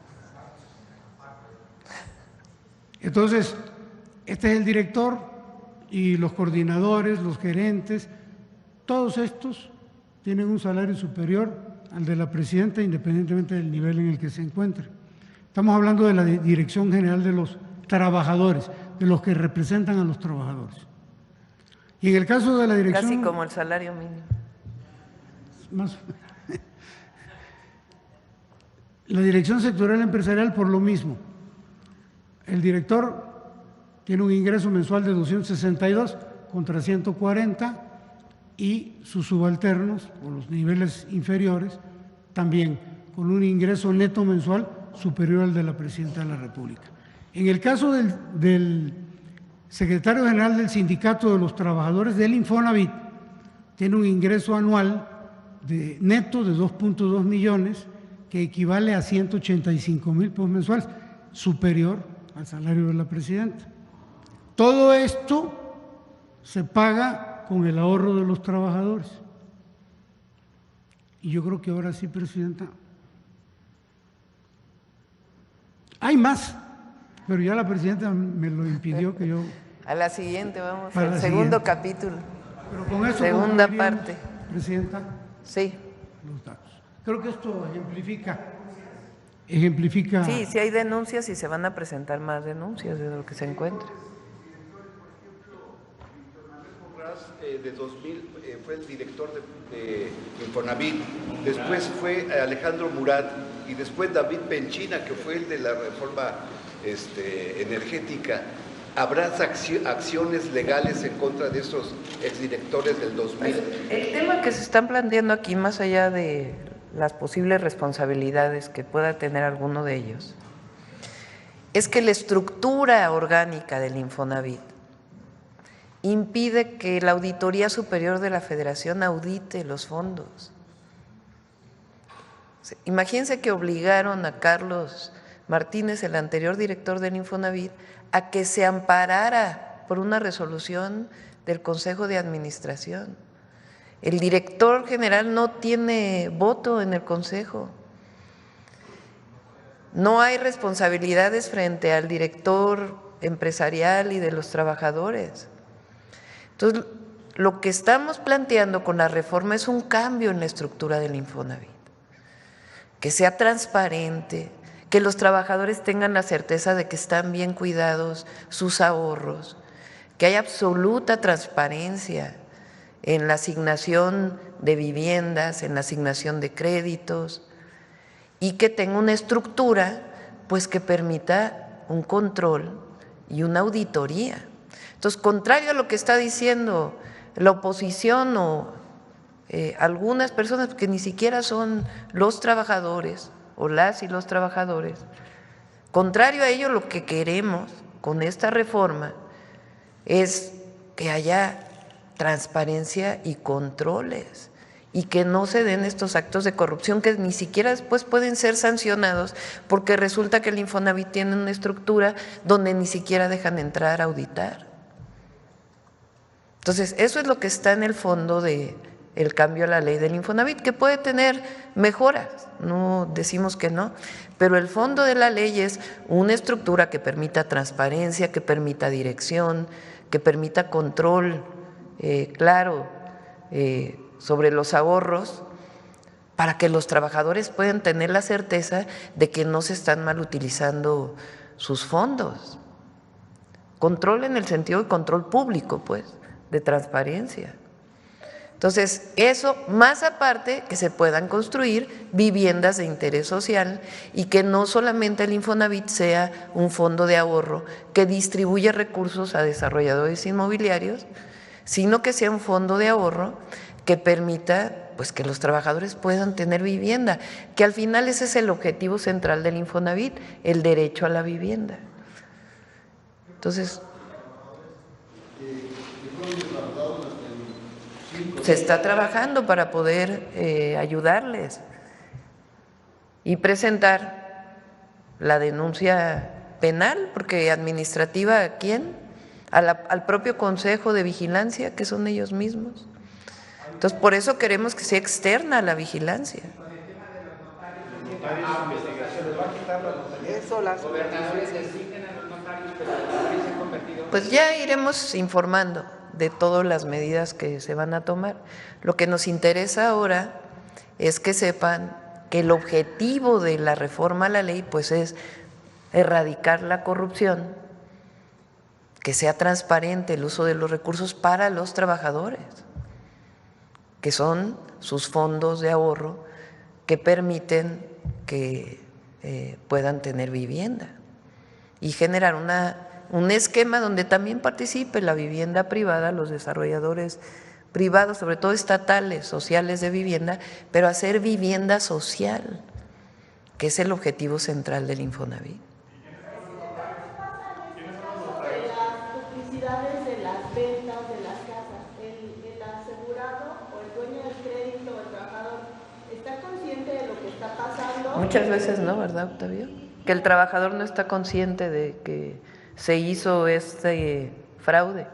Entonces, este es el director y los coordinadores, los gerentes, todos estos tienen un salario superior al de la presidenta, independientemente del nivel en el que se encuentre. Estamos hablando de la Dirección General de los Trabajadores, de los que representan a los trabajadores. Y en el caso de la dirección… Casi como el salario mínimo. Más, la Dirección Sectorial Empresarial por lo mismo. El director tiene un ingreso mensual de 262 contra 140 y sus subalternos, o los niveles inferiores, también con un ingreso neto mensual superior al de la Presidenta de la República. En el caso del secretario general del Sindicato de los Trabajadores del Infonavit, tiene un ingreso anual neto de 2.2 millones, que equivale a 185,000 pesos mensuales, superior al salario de la presidenta. Todo esto se paga con el ahorro de los trabajadores. Y yo creo que ahora sí, presidenta, hay más, pero ya la presidenta me lo impidió que yo… A la siguiente vamos, al segundo capítulo. Pero con eso segunda parte. Presidenta. Sí. Los datos. Creo que esto ejemplifica… Sí hay denuncias y se van a presentar más denuncias de lo que se encuentra. De 2000 fue el director de Infonavit, después fue Alejandro Murat y después David Penchina, que fue el de la reforma energética. ¿Habrá acciones legales en contra de estos exdirectores del 2000? El tema que se están planteando aquí, más allá de las posibles responsabilidades que pueda tener alguno de ellos, es que la estructura orgánica del Infonavit impide que la Auditoría Superior de la Federación audite los fondos. Imagínense que obligaron a Carlos Martínez, el anterior director del Infonavit, a que se amparara por una resolución del Consejo de Administración. El director general no tiene voto en el Consejo. No hay responsabilidades frente al director empresarial y de los trabajadores. Entonces, lo que estamos planteando con la reforma es un cambio en la estructura del Infonavit, que sea transparente, que los trabajadores tengan la certeza de que están bien cuidados sus ahorros, que haya absoluta transparencia en la asignación de viviendas, en la asignación de créditos, y que tenga una estructura pues que permita un control y una auditoría. Entonces, contrario a lo que está diciendo la oposición o algunas personas que ni siquiera son los trabajadores o las y los trabajadores, contrario a ello, lo que queremos con esta reforma es que haya transparencia y controles y que no se den estos actos de corrupción que ni siquiera después pueden ser sancionados porque resulta que el Infonavit tiene una estructura donde ni siquiera dejan entrar a auditar. Entonces, eso es lo que está en el fondo del cambio a la ley del Infonavit, que puede tener mejoras, no decimos que no, pero el fondo de la ley es una estructura que permita transparencia, que permita dirección, que permita control claro sobre los ahorros, para que los trabajadores puedan tener la certeza de que no se están mal utilizando sus fondos. Control en el sentido de control público, pues, de transparencia. Entonces, eso más aparte que se puedan construir viviendas de interés social y que no solamente el Infonavit sea un fondo de ahorro que distribuye recursos a desarrolladores inmobiliarios, sino que sea un fondo de ahorro que permita pues que los trabajadores puedan tener vivienda, que al final ese es el objetivo central del Infonavit, el derecho a la vivienda. Entonces, se está trabajando para poder ayudarles y presentar la denuncia penal, porque administrativa, ¿a quién? Al propio Consejo de Vigilancia, que son ellos mismos. Entonces, por eso queremos que sea externa la vigilancia. Pues ya iremos informando de todas las medidas que se van a tomar. Lo que nos interesa ahora es que sepan que el objetivo de la reforma a la ley pues es erradicar la corrupción, que sea transparente el uso de los recursos para los trabajadores, que son sus fondos de ahorro que permiten que puedan tener vivienda y generar un esquema donde también participe la vivienda privada, los desarrolladores privados, sobre todo estatales, sociales de vivienda, pero hacer vivienda social, que es el objetivo central del Infonavit. Muchas veces no, ¿verdad, Octavio? Que el trabajador no está consciente de que se hizo este fraude.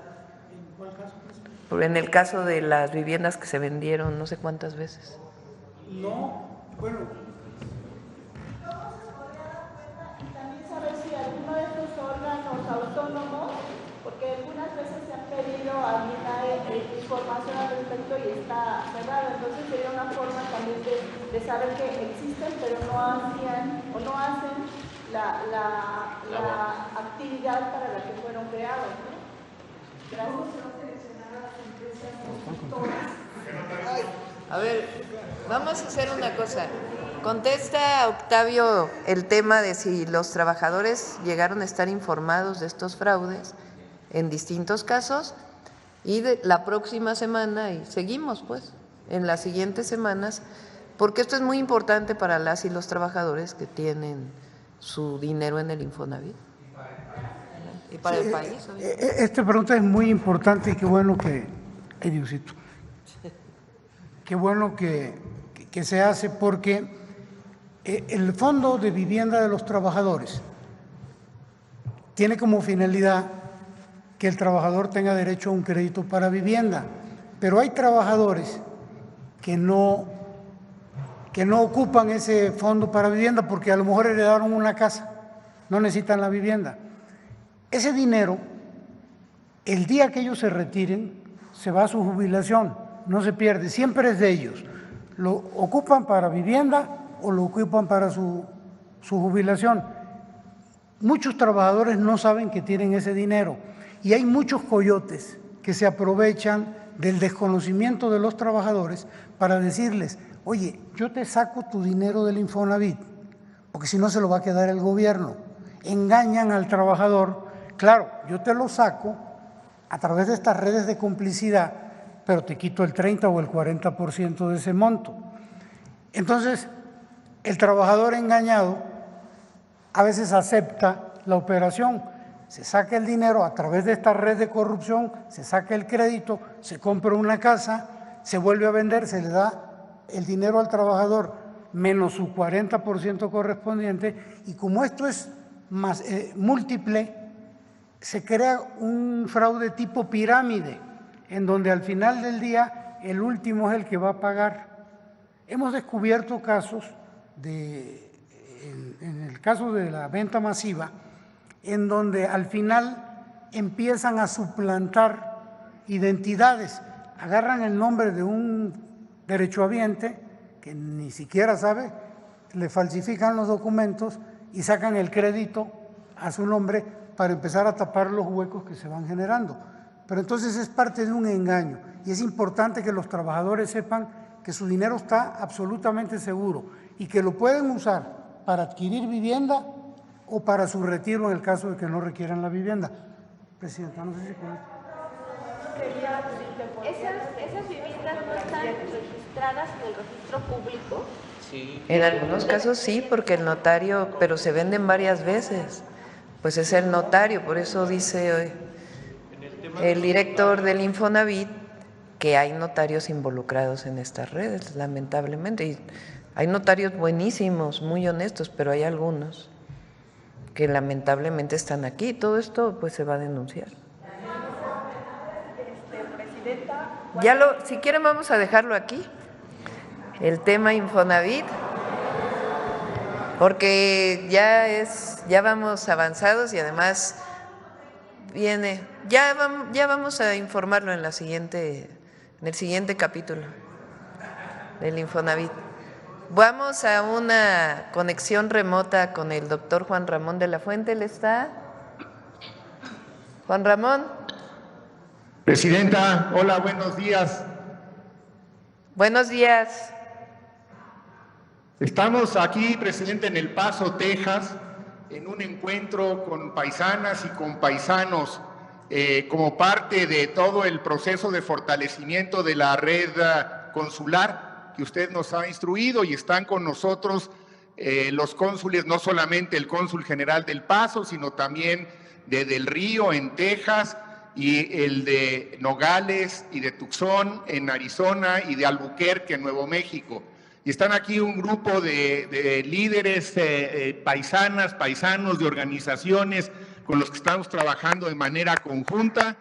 En el caso de las viviendas que se vendieron no sé cuántas veces. No, bueno. También saber si alguno de estos órganos autónomos, porque algunas veces se han pedido alguna información al respecto y está cerrado, entonces sería una forma también de saber que existen, pero no hacían o no hacen la actividad para la que fueron creados, ¿no? Gracias. A ver, vamos a hacer una cosa. Contesta, Octavio, el tema de si los trabajadores llegaron a estar informados de estos fraudes en distintos casos, y de la próxima semana, y seguimos pues en las siguientes semanas, porque esto es muy importante para las y los trabajadores que tienen su dinero en el Infonavit y para el país. Esta pregunta es muy importante y qué bueno que, Diosito, qué bueno que se hace, porque el Fondo de Vivienda de los Trabajadores tiene como finalidad que el trabajador tenga derecho a un crédito para vivienda, pero hay trabajadores que no ocupan ese fondo para vivienda porque a lo mejor heredaron una casa, no necesitan la vivienda. Ese dinero, el día que ellos se retiren, se va a su jubilación, no se pierde, siempre es de ellos. Lo ocupan para vivienda o lo ocupan para su jubilación. Muchos trabajadores no saben que tienen ese dinero y hay muchos coyotes que se aprovechan del desconocimiento de los trabajadores para decirles, oye, yo te saco tu dinero del Infonavit, porque si no se lo va a quedar el gobierno. Engañan al trabajador, claro, yo te lo saco a través de estas redes de complicidad, pero te quito el 30 o el 40% de ese monto. Entonces, el trabajador engañado a veces acepta la operación, se saca el dinero a través de esta red de corrupción, se saca el crédito, se compra una casa, se vuelve a vender, se le da el dinero al trabajador menos su 40% correspondiente, y como esto es más, múltiple, se crea un fraude tipo pirámide, en donde al final del día el último es el que va a pagar. Hemos descubierto casos en el caso de la venta masiva, en donde al final empiezan a suplantar identidades, agarran el nombre de un derechohabiente que ni siquiera sabe, le falsifican los documentos y sacan el crédito a su nombre para empezar a tapar los huecos que se van generando. Pero entonces es parte de un engaño y es importante que los trabajadores sepan que su dinero está absolutamente seguro y que lo pueden usar para adquirir vivienda o para su retiro en el caso de que no requieran la vivienda. Presidenta, no sé si puede. ¿Esas viviendas no están registradas en el registro público? Sí. En algunos casos sí, porque el notario, pero se venden varias veces, pues es el notario, por eso dice el director del Infonavit que hay notarios involucrados en estas redes, lamentablemente, y hay notarios buenísimos, muy honestos, pero hay algunos que lamentablemente están aquí. Todo esto pues se va a denunciar. Ya si quieren vamos a dejarlo aquí, el tema Infonavit, porque ya vamos avanzados y además ya vamos a informarlo en el siguiente capítulo del Infonavit. Vamos a una conexión remota con el doctor Juan Ramón de la Fuente. ¿Él está? Juan Ramón. Presidenta, hola, buenos días. Buenos días. Estamos aquí, Presidente, en El Paso, Texas, en un encuentro con paisanas y con paisanos como parte de todo el proceso de fortalecimiento de la red consular que usted nos ha instruido, y están con nosotros los cónsules, no solamente el cónsul general del Paso, sino también de Del Río en Texas, y el de Nogales y de Tucson en Arizona, y de Albuquerque en Nuevo México. Y están aquí un grupo de líderes paisanas, paisanos de organizaciones con los que estamos trabajando de manera conjunta,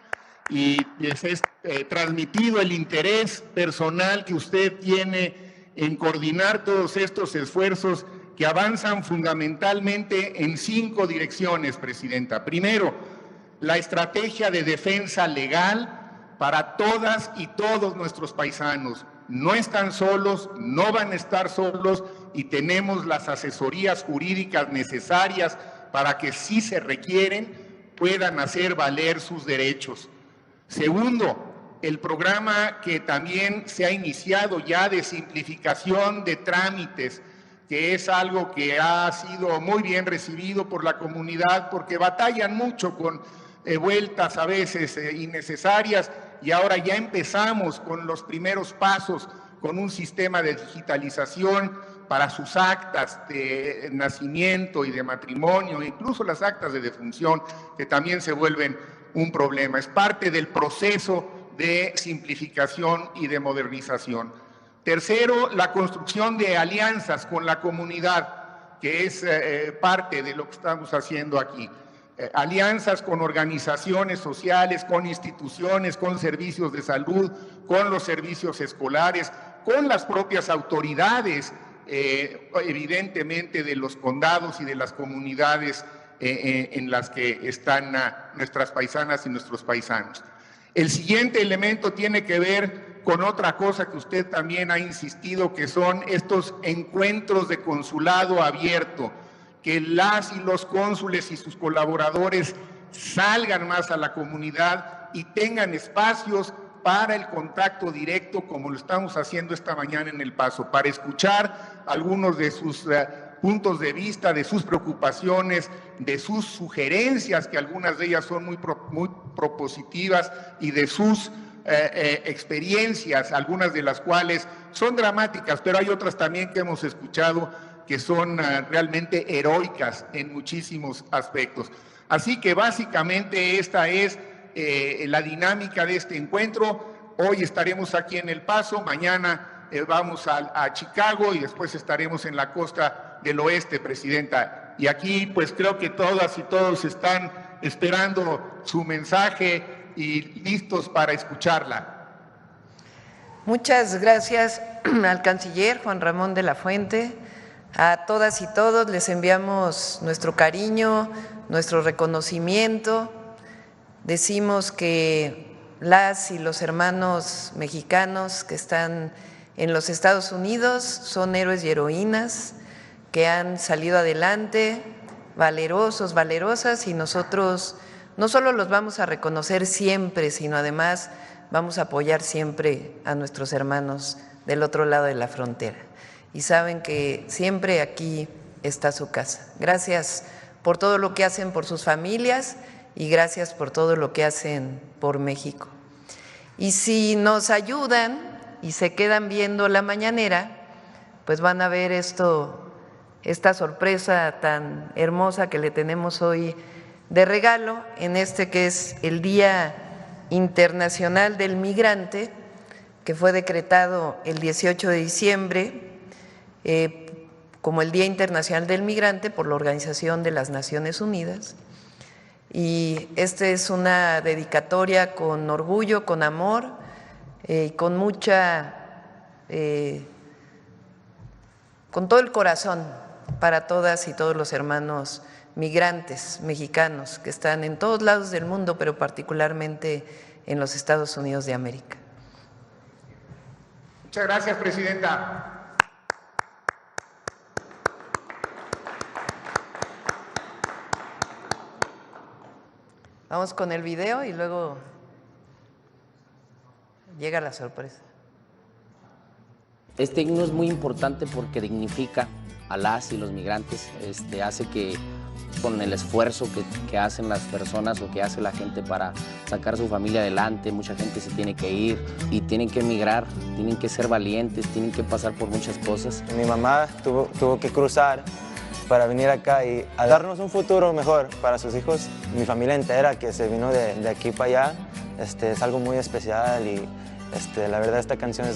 y les es transmitido el interés personal que usted tiene en coordinar todos estos esfuerzos que avanzan fundamentalmente en 5 direcciones, Presidenta. Primero, la estrategia de defensa legal para todas y todos nuestros paisanos. No están solos, no van a estar solos, y tenemos las asesorías jurídicas necesarias para que, si se requieren, puedan hacer valer sus derechos. Segundo, el programa que también se ha iniciado ya de simplificación de trámites, que es algo que ha sido muy bien recibido por la comunidad, porque batallan mucho con vueltas a veces innecesarias, y ahora ya empezamos con los primeros pasos con un sistema de digitalización para sus actas de nacimiento y de matrimonio, incluso las actas de defunción, que también se vuelven un problema. Es parte del proceso de simplificación y de modernización. Tercero, la construcción de alianzas con la comunidad, que es parte de lo que estamos haciendo aquí. Alianzas con organizaciones sociales, con instituciones, con servicios de salud, con los servicios escolares, con las propias autoridades, evidentemente de los condados y de las comunidades en las que están nuestras paisanas y nuestros paisanos. El siguiente elemento tiene que ver con otra cosa que usted también ha insistido, que son estos encuentros de consulado abierto, que las y los cónsules y sus colaboradores salgan más a la comunidad y tengan espacios para el contacto directo, como lo estamos haciendo esta mañana en El Paso, para escuchar algunos de sus puntos de vista, de sus preocupaciones, de sus sugerencias, que algunas de ellas son muy propositivas, y de sus experiencias, algunas de las cuales son dramáticas, pero hay otras también que hemos escuchado que son realmente heroicas en muchísimos aspectos. Así que básicamente esta es la dinámica de este encuentro. Hoy estaremos aquí en El Paso, mañana vamos a Chicago y después estaremos en la costa del oeste, Presidenta. Y aquí pues creo que todas y todos están esperando su mensaje y listos para escucharla. Muchas gracias al canciller Juan Ramón de la Fuente. A todas y todos les enviamos nuestro cariño, nuestro reconocimiento. Decimos que las y los hermanos mexicanos que están en los Estados Unidos son héroes y heroínas que han salido adelante, valerosos, valerosas, y nosotros no solo los vamos a reconocer siempre, sino además vamos a apoyar siempre a nuestros hermanos del otro lado de la frontera. Y saben que siempre aquí está su casa. Gracias por todo lo que hacen por sus familias y gracias por todo lo que hacen por México. Y si nos ayudan y se quedan viendo la mañanera, pues van a ver esta sorpresa tan hermosa que le tenemos hoy de regalo en este que es el Día Internacional del Migrante, que fue decretado el 18 de diciembre como el Día Internacional del Migrante por la Organización de las Naciones Unidas. Y esta es una dedicatoria con orgullo, con amor, con todo el corazón para todas y todos los hermanos migrantes mexicanos que están en todos lados del mundo, pero particularmente en los Estados Unidos de América. Muchas gracias, Presidenta. Vamos con el video y luego llega la sorpresa. Este himno es muy importante porque dignifica a las y los migrantes, hace que con el esfuerzo que hacen las personas o que hace la gente para sacar a su familia adelante, mucha gente se tiene que ir y tienen que emigrar, tienen que ser valientes, tienen que pasar por muchas cosas. Mi mamá tuvo que cruzar para venir acá y a darnos un futuro mejor para sus hijos. Mi familia entera que se vino de aquí para allá, es algo muy especial y la verdad esta canción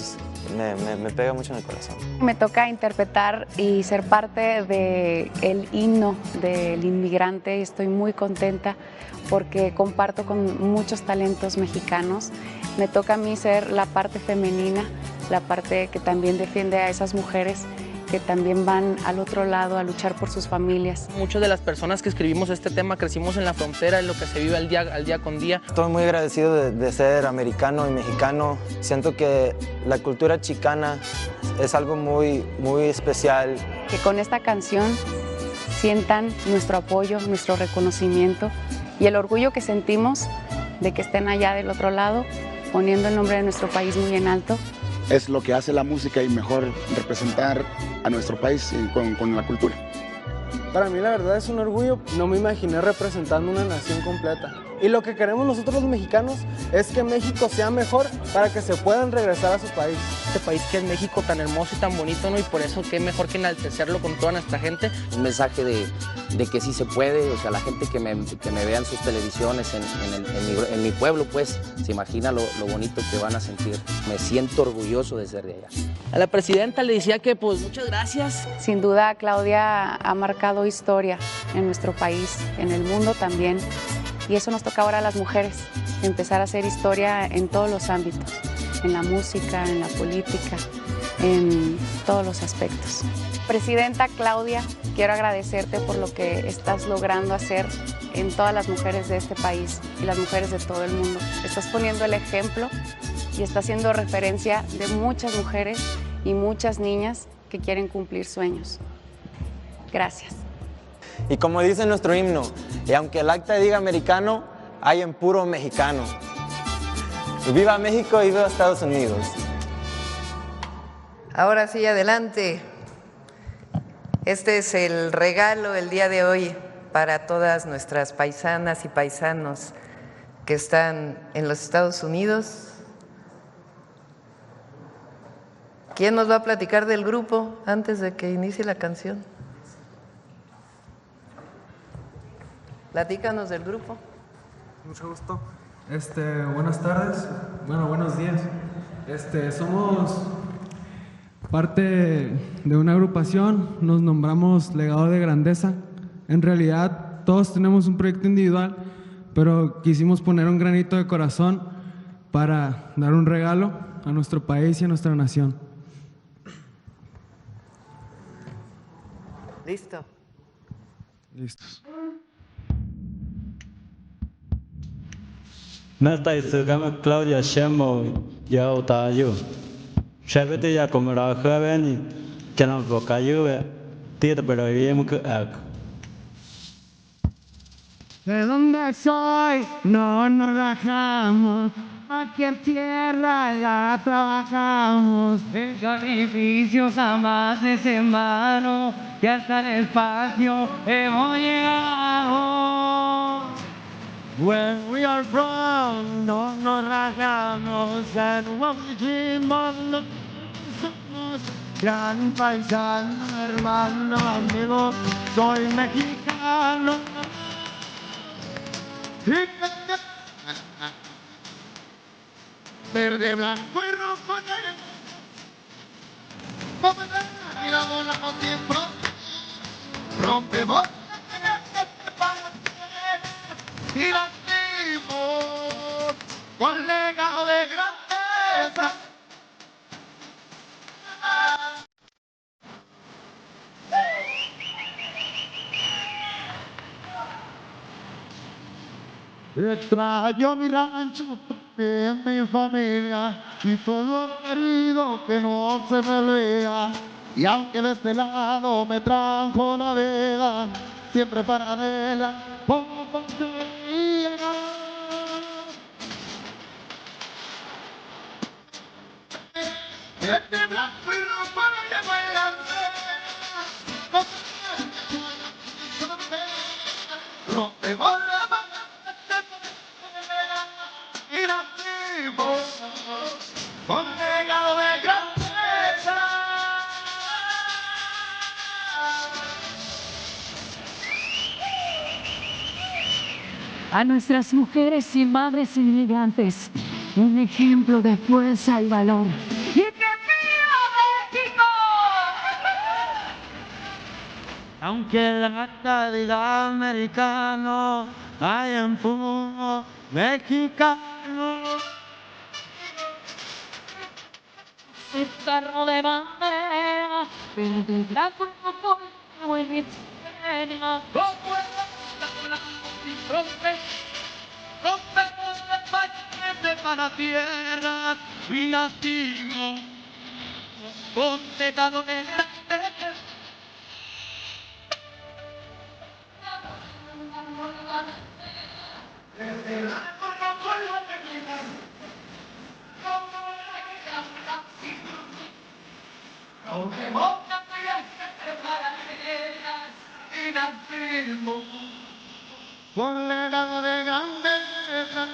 me pega mucho en el corazón. Me toca interpretar y ser parte del himno del inmigrante y estoy muy contenta porque comparto con muchos talentos mexicanos. Me toca a mí ser la parte femenina, la parte que también defiende a esas mujeres que también van al otro lado a luchar por sus familias. Muchas de las personas que escribimos este tema crecimos en la frontera, en lo que se vive al día con día. Estoy muy agradecido de ser americano y mexicano. Siento que la cultura chicana es algo muy especial. Que con esta canción sientan nuestro apoyo, nuestro reconocimiento y el orgullo que sentimos de que estén allá del otro lado, poniendo el nombre de nuestro país muy en alto. Es lo que hace la música y mejor representar a nuestro país con la cultura. Para mí la verdad es un orgullo, no me imaginé representando una nación completa. Y lo que queremos nosotros los mexicanos es que México sea mejor para que se puedan regresar a su país. Este país que es México tan hermoso y tan bonito, ¿no? Y por eso qué mejor que enaltecerlo con toda nuestra gente. Un mensaje de que sí se puede, o sea, la gente que me vea en sus televisiones, en mi pueblo, pues, se imagina lo bonito que van a sentir. Me siento orgulloso de ser de allá. A la presidenta le decía que, pues, muchas gracias. Sin duda, Claudia ha marcado historia en nuestro país, en el mundo también. Y eso nos toca ahora a las mujeres, empezar a hacer historia en todos los ámbitos, en la música, en la política, en todos los aspectos. Presidenta Claudia, quiero agradecerte por lo que estás logrando hacer en todas las mujeres de este país y las mujeres de todo el mundo. Estás poniendo el ejemplo y estás siendo referencia de muchas mujeres y muchas niñas que quieren cumplir sueños. Gracias. Y como dice nuestro himno, y aunque el acta diga americano, hay en puro mexicano. ¡Viva México y viva Estados Unidos! Ahora sí, adelante. Este es el regalo el día de hoy para todas nuestras paisanas y paisanos que están en los Estados Unidos. ¿Quién nos va a platicar del grupo antes de que inicie la canción? Platícanos del grupo. Mucho gusto. Buenas tardes, buenos días. Somos parte de una agrupación, nos nombramos Legado de Grandeza. En realidad todos tenemos un proyecto individual, pero quisimos poner un granito de corazón para dar un regalo a nuestro país y a nuestra nación. Listo. Listos. Nesta isugama Claudia Shemo yao tayo. Shabete ya como la joven que nos bocayo tira pero yem que De donde soy no nos rajamos, aquí en tierra ya trabajamos, en sacrificios jamás desembarco, y hasta el espacio hemos llegado. Where we are from, no nos rajamos, and what we dream of, no somos gran paisano, hermano, amigo, soy mexicano. Verde, blanco y rojo, y la bola con tiempo, rompemos y la dimos con legado de grandeza. Extraño mi rancho, mi familia y todo querido que no se me vea. Y aunque de este lado me trajo la vega, siempre paralela, como conseguía. Este blanco y rojo me vuelan, rompemos la mano y nacimos con legado de grandeza. A nuestras mujeres y madres inmigrantes, un ejemplo de fuerza y valor. ¡Y que viva México! Aunque la acta diga americano, hay en puro mexicano. El carro de bandera, verde, blanco y rojo, en mi tierra. Rompemos el paquete para tierra y nacimos con legado de grandeza. Y nacimos con legado de grandeza.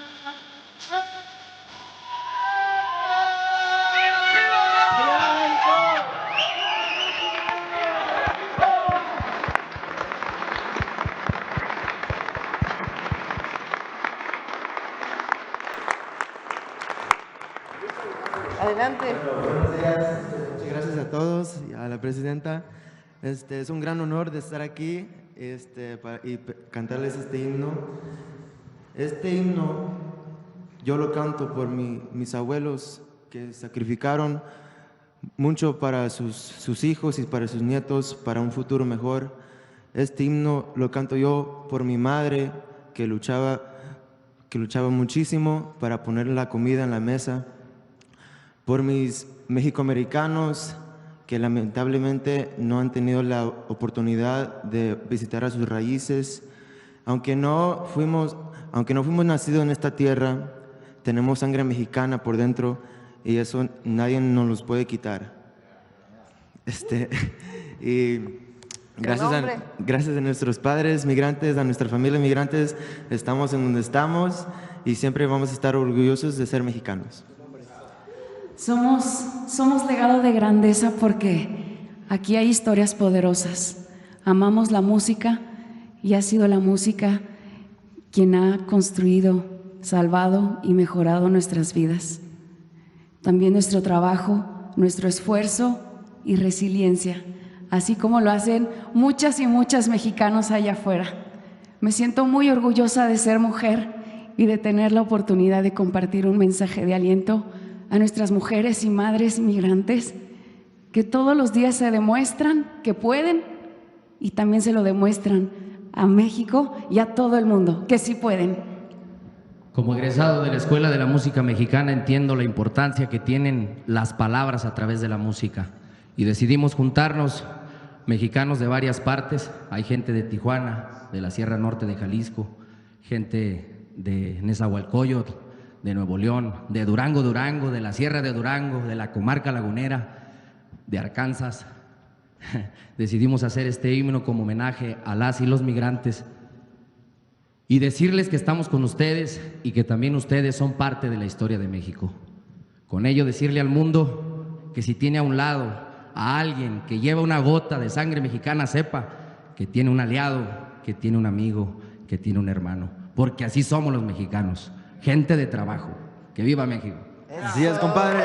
Adelante. Buenos días, muchas gracias a todos y a la presidenta. Es un gran honor de estar aquí y cantarles este himno. Este himno yo lo canto por mis abuelos que sacrificaron mucho para sus hijos y para sus nietos, para un futuro mejor. Este himno lo canto yo por mi madre, que luchaba muchísimo para poner la comida en la mesa, por mis mexicoamericanos que lamentablemente no han tenido la oportunidad de visitar a sus raíces. Aunque no fuimos nacidos en esta tierra, tenemos sangre mexicana por dentro y eso nadie nos los puede quitar. Y gracias a nuestros padres migrantes, a nuestra familia migrantes, estamos en donde estamos y siempre vamos a estar orgullosos de ser mexicanos. Somos legado de grandeza porque aquí hay historias poderosas. Amamos la música y ha sido la música quien ha construido, salvado y mejorado nuestras vidas. También nuestro trabajo, nuestro esfuerzo y resiliencia, así como lo hacen muchas y muchas mexicanos allá afuera. Me siento muy orgullosa de ser mujer y de tener la oportunidad de compartir un mensaje de aliento a nuestras mujeres y madres migrantes que todos los días se demuestran que pueden y también se lo demuestran a México y a todo el mundo, que sí pueden. Como egresado de la Escuela de la Música Mexicana entiendo la importancia que tienen las palabras a través de la música y decidimos juntarnos mexicanos de varias partes. Hay gente de Tijuana, de la Sierra Norte de Jalisco, gente de Nezahualcóyotl, de Nuevo León, de Durango, de la Sierra de Durango, de la comarca lagunera, de Arkansas. Decidimos hacer este himno como homenaje a las y los migrantes y decirles que estamos con ustedes y que también ustedes son parte de la historia de México. Con ello decirle al mundo que si tiene a un lado a alguien que lleva una gota de sangre mexicana, sepa que tiene un aliado, que tiene un amigo, que tiene un hermano, porque así somos los mexicanos. Gente de trabajo. ¡Que viva México! Así es, compadre.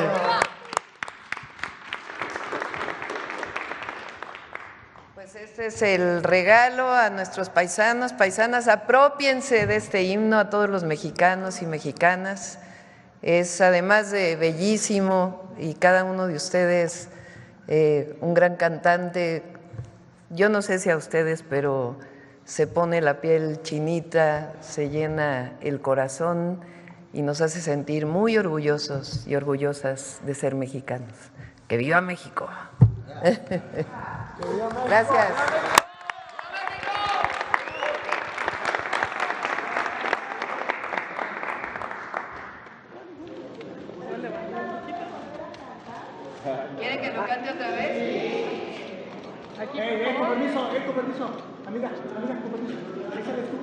Pues este es el regalo a nuestros paisanos, paisanas. Aprópiense de este himno a todos los mexicanos y mexicanas. Es además de bellísimo y cada uno de ustedes un gran cantante. Yo no sé si a ustedes, pero se pone la piel chinita, se llena el corazón y nos hace sentir muy orgullosos y orgullosas de ser mexicanos. ¡Que viva México! Gracias. ¿Quieren que lo cante otra vez? Aquí, con permiso, amiga, con permiso. Ahí sales tú.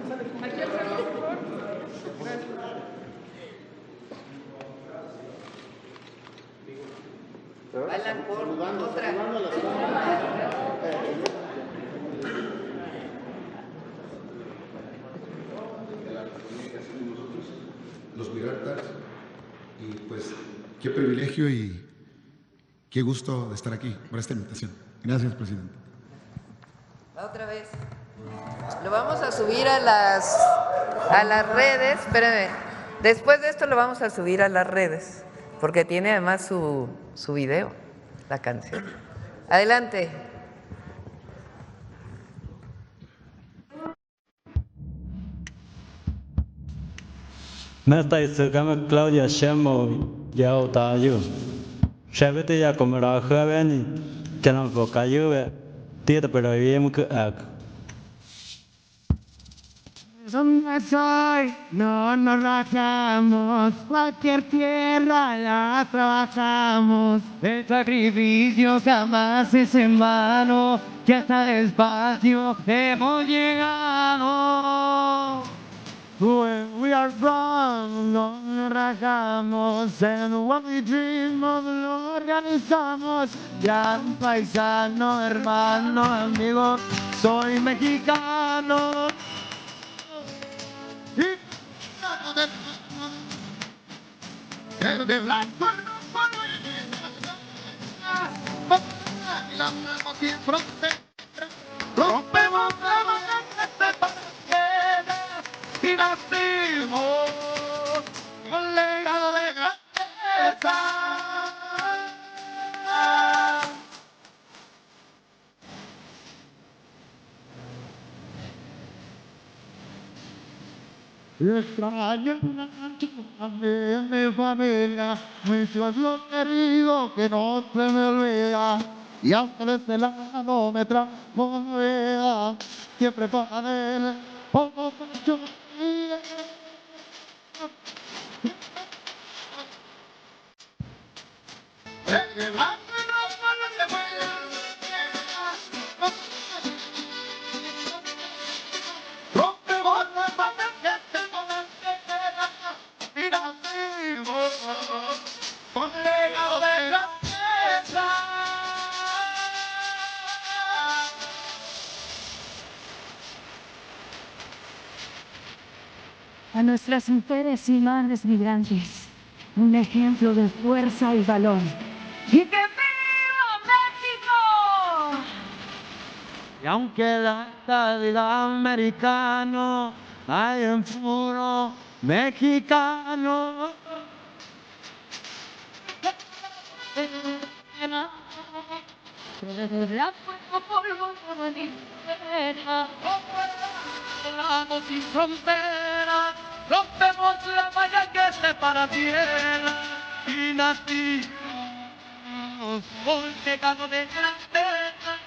Aquí otra vez, por favor. Alan, por otra. Los migrantes, y pues qué privilegio y qué gusto de estar aquí por esta invitación. Gracias, presidente. Otra vez. Lo vamos a subir a las redes. Espérame. Después de esto lo vamos a subir a las redes, porque tiene además su video, la canción. Adelante. Mesta isukame Claudia Shemo yao tayu. Shabete ya komera javeni. Chana pokayu tieta pero yem ak. No nos rajamos, cualquier tierra la trabajamos. El sacrificio jamás es en vano, ya hasta despacio hemos llegado. When we are wrong, no nos rajamos. And what we dream of lo organizamos. Gran paisano, hermano, amigo, soy mexicano. De blanco la mano sin frontera, rompemos la barrera y nacimos con legado de grandeza. Extraño también mi familia, mi pueblo querido que no se me olvida. Y aunque de este lado me transformé, siempre para él, poco mucho. A nuestras mujeres y madres migrantes, un ejemplo de fuerza y valor. ¡Y que viva México! Y aunque la estadidad americano hay en puro mexicano. Sin fronteras, rompemos la malla que separa tierra y nacimos un pecado de grandeza.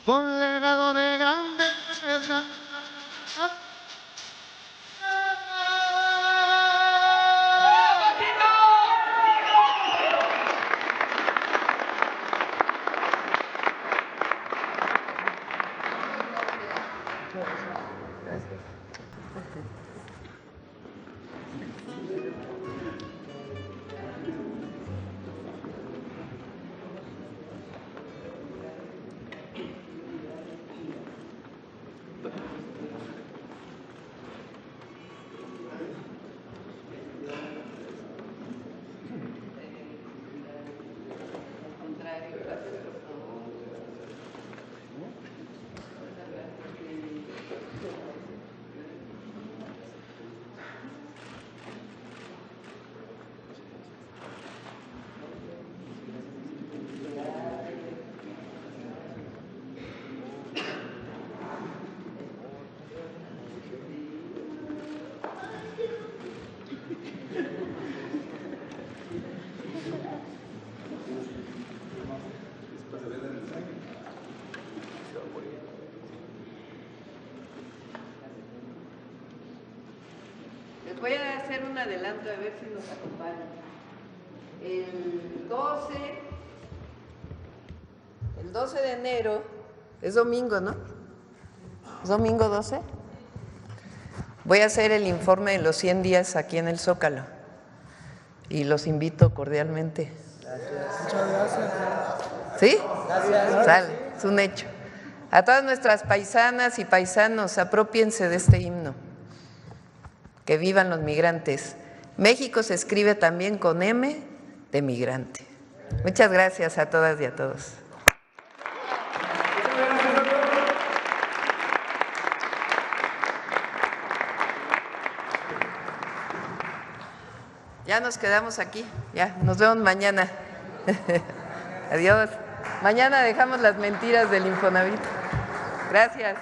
Con legado de grandeza. Les voy a hacer un adelanto a ver si nos acompañan. El 12 de enero, es domingo, ¿no? ¿Es domingo 12? Voy a hacer el informe de los 100 días aquí en el Zócalo y los invito cordialmente. Muchas gracias. ¿Sí? Gracias. Sale, es un hecho. A todas nuestras paisanas y paisanos, apropiense de este himno. Que vivan los migrantes. México se escribe también con M de migrante. Muchas gracias a todas y a todos. Ya nos quedamos aquí, ya, nos vemos mañana. Adiós. Mañana dejamos las mentiras del Infonavit. Gracias.